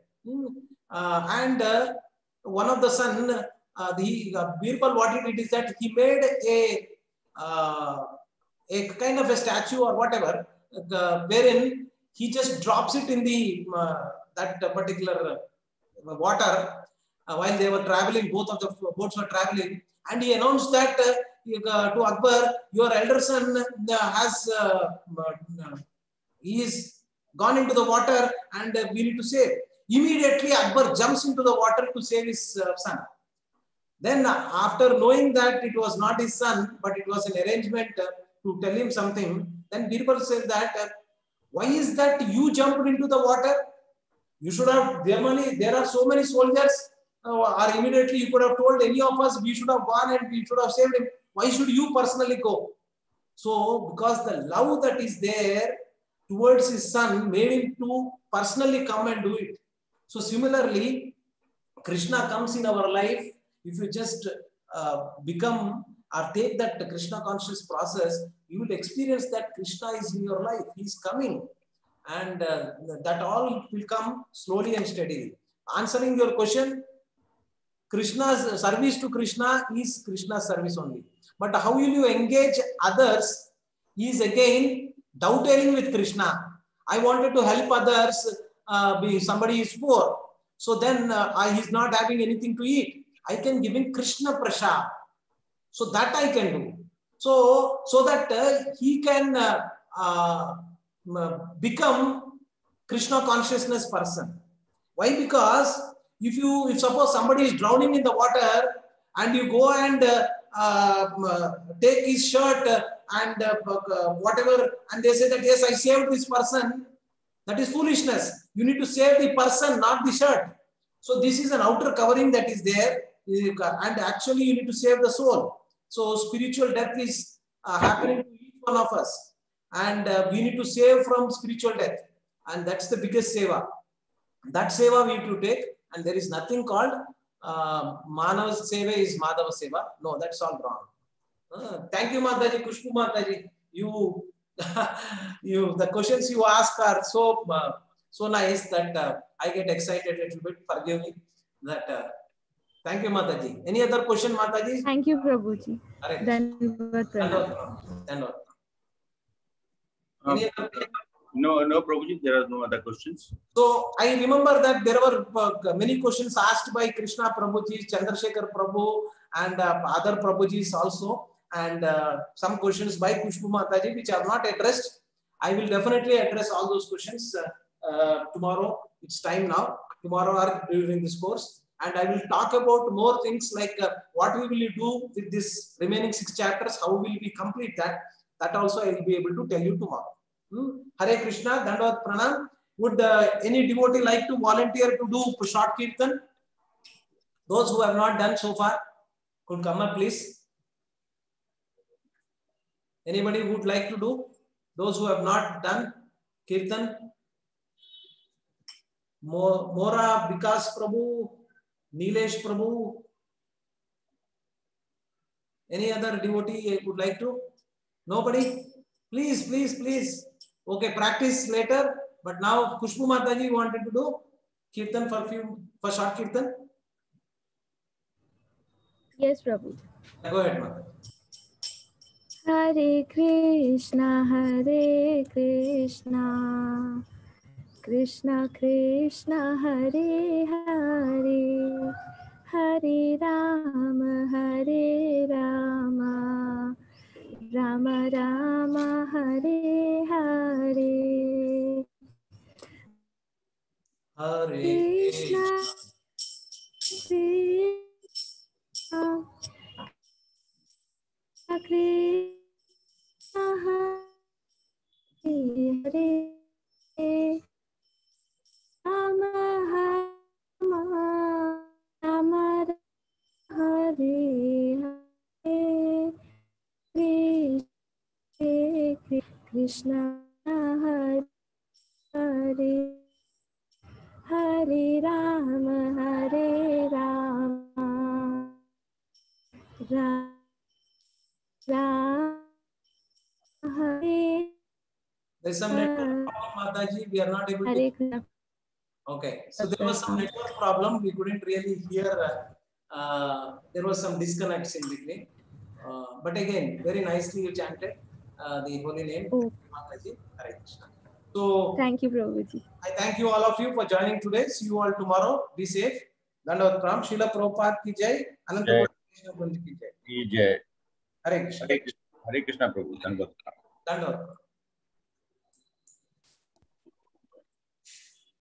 One of the son, Birbal, what he did is that he made a kind of a statue or whatever, wherein he just drops it in the that particular water while they were traveling. Both of the boats were traveling, and he announced that to Akbar, your elder son he is gone into the water, and we need to save. Immediately, Akbar jumps into the water to save his son. Then, after knowing that it was not his son, but it was an arrangement to tell him something, then Birbal said that, why is that you jumped into the water? You should have, there are so many soldiers, or immediately you could have told any of us, we should have gone and we should have saved him. Why should you personally go? So, because the love that is there towards his son made him to personally come and do it. So, similarly, Krishna comes in our life. If you just become or take that Krishna conscious process, you will experience that Krishna is in your life. He is coming, and that all will come slowly and steadily. Answering your question, Krishna's service to Krishna is Krishna's service only. But how will you engage others is again dovetailing with Krishna. I wanted to help others. Somebody is poor, so then he's not having anything to eat. I can give him Krishna Prasad. So that I can do. So that he can become Krishna consciousness person. Why? Because if suppose somebody is drowning in the water and you go and take his shirt and whatever, and they say that yes, I saved this person, that is foolishness. You need to save the person, not the shirt. So this is an outer covering that is there, and actually you need to save the soul. So spiritual death is happening to each one of us, and we need to save from spiritual death, and that's the biggest seva. That seva we need to take, and there is nothing called Manava Seva is Madhava Seva. No, that's all wrong. Thank you, Mataji, Kushbu Mataji. The questions you ask are so nice that I get excited a little bit. Forgive me. Thank you, Mataji. Any other question, Mataji? Thank you, Prabhuji. No, Prabhuji, there are no other questions. So I remember that there were many questions asked by Krishna Prabhuji, Chandrasekhar Prabhu, and other Prabhujis also, and some questions by Kushbu Mataji which are not addressed. I will definitely address all those questions tomorrow. It's time now. Tomorrow or during this course. And I will talk about more things like what we will do with this remaining 6 chapters, how will we complete that. That also I will be able to tell you tomorrow. Hare Krishna, Dandavat Pranam. Would any devotee like to volunteer to do short kirtan? Those who have not done so far, could come up please. Anybody would like to do? Those who have not done kirtan? Mora, Vikas Prabhu, Nilesh Prabhu. Any other devotee would like to? Nobody? Please. Okay, practice later. But now Kushbu Mataji wanted to do kirtan for short kirtan. Yes, Prabhu. Go ahead, Mataji. Hare Krishna, Krishna Krishna, Hare Hare, Hare Rama, Rama Rama, Hare Hare. Hare Krishna Krishna, Hare Hare, Hare Rama, Rama, Hare. There's some network problem, Mataji. We are not able to. Hare Krishna. Okay, so there was some network problem. We couldn't really hear. There was some disconnects in between. But again, very nicely you chanted the holy name, Oh. Mataji. Hare Krishna. So Thank you, Prabhuji. I thank you all of you for joining today. See you all tomorrow. Be safe. Dandavat Pranam. Srila Prabhupada ki jai. Ananta Krishna Kunj ki jai. Jai. Hare Krishna. Hare Krishna Prabhu. Dandavat. Dandavat.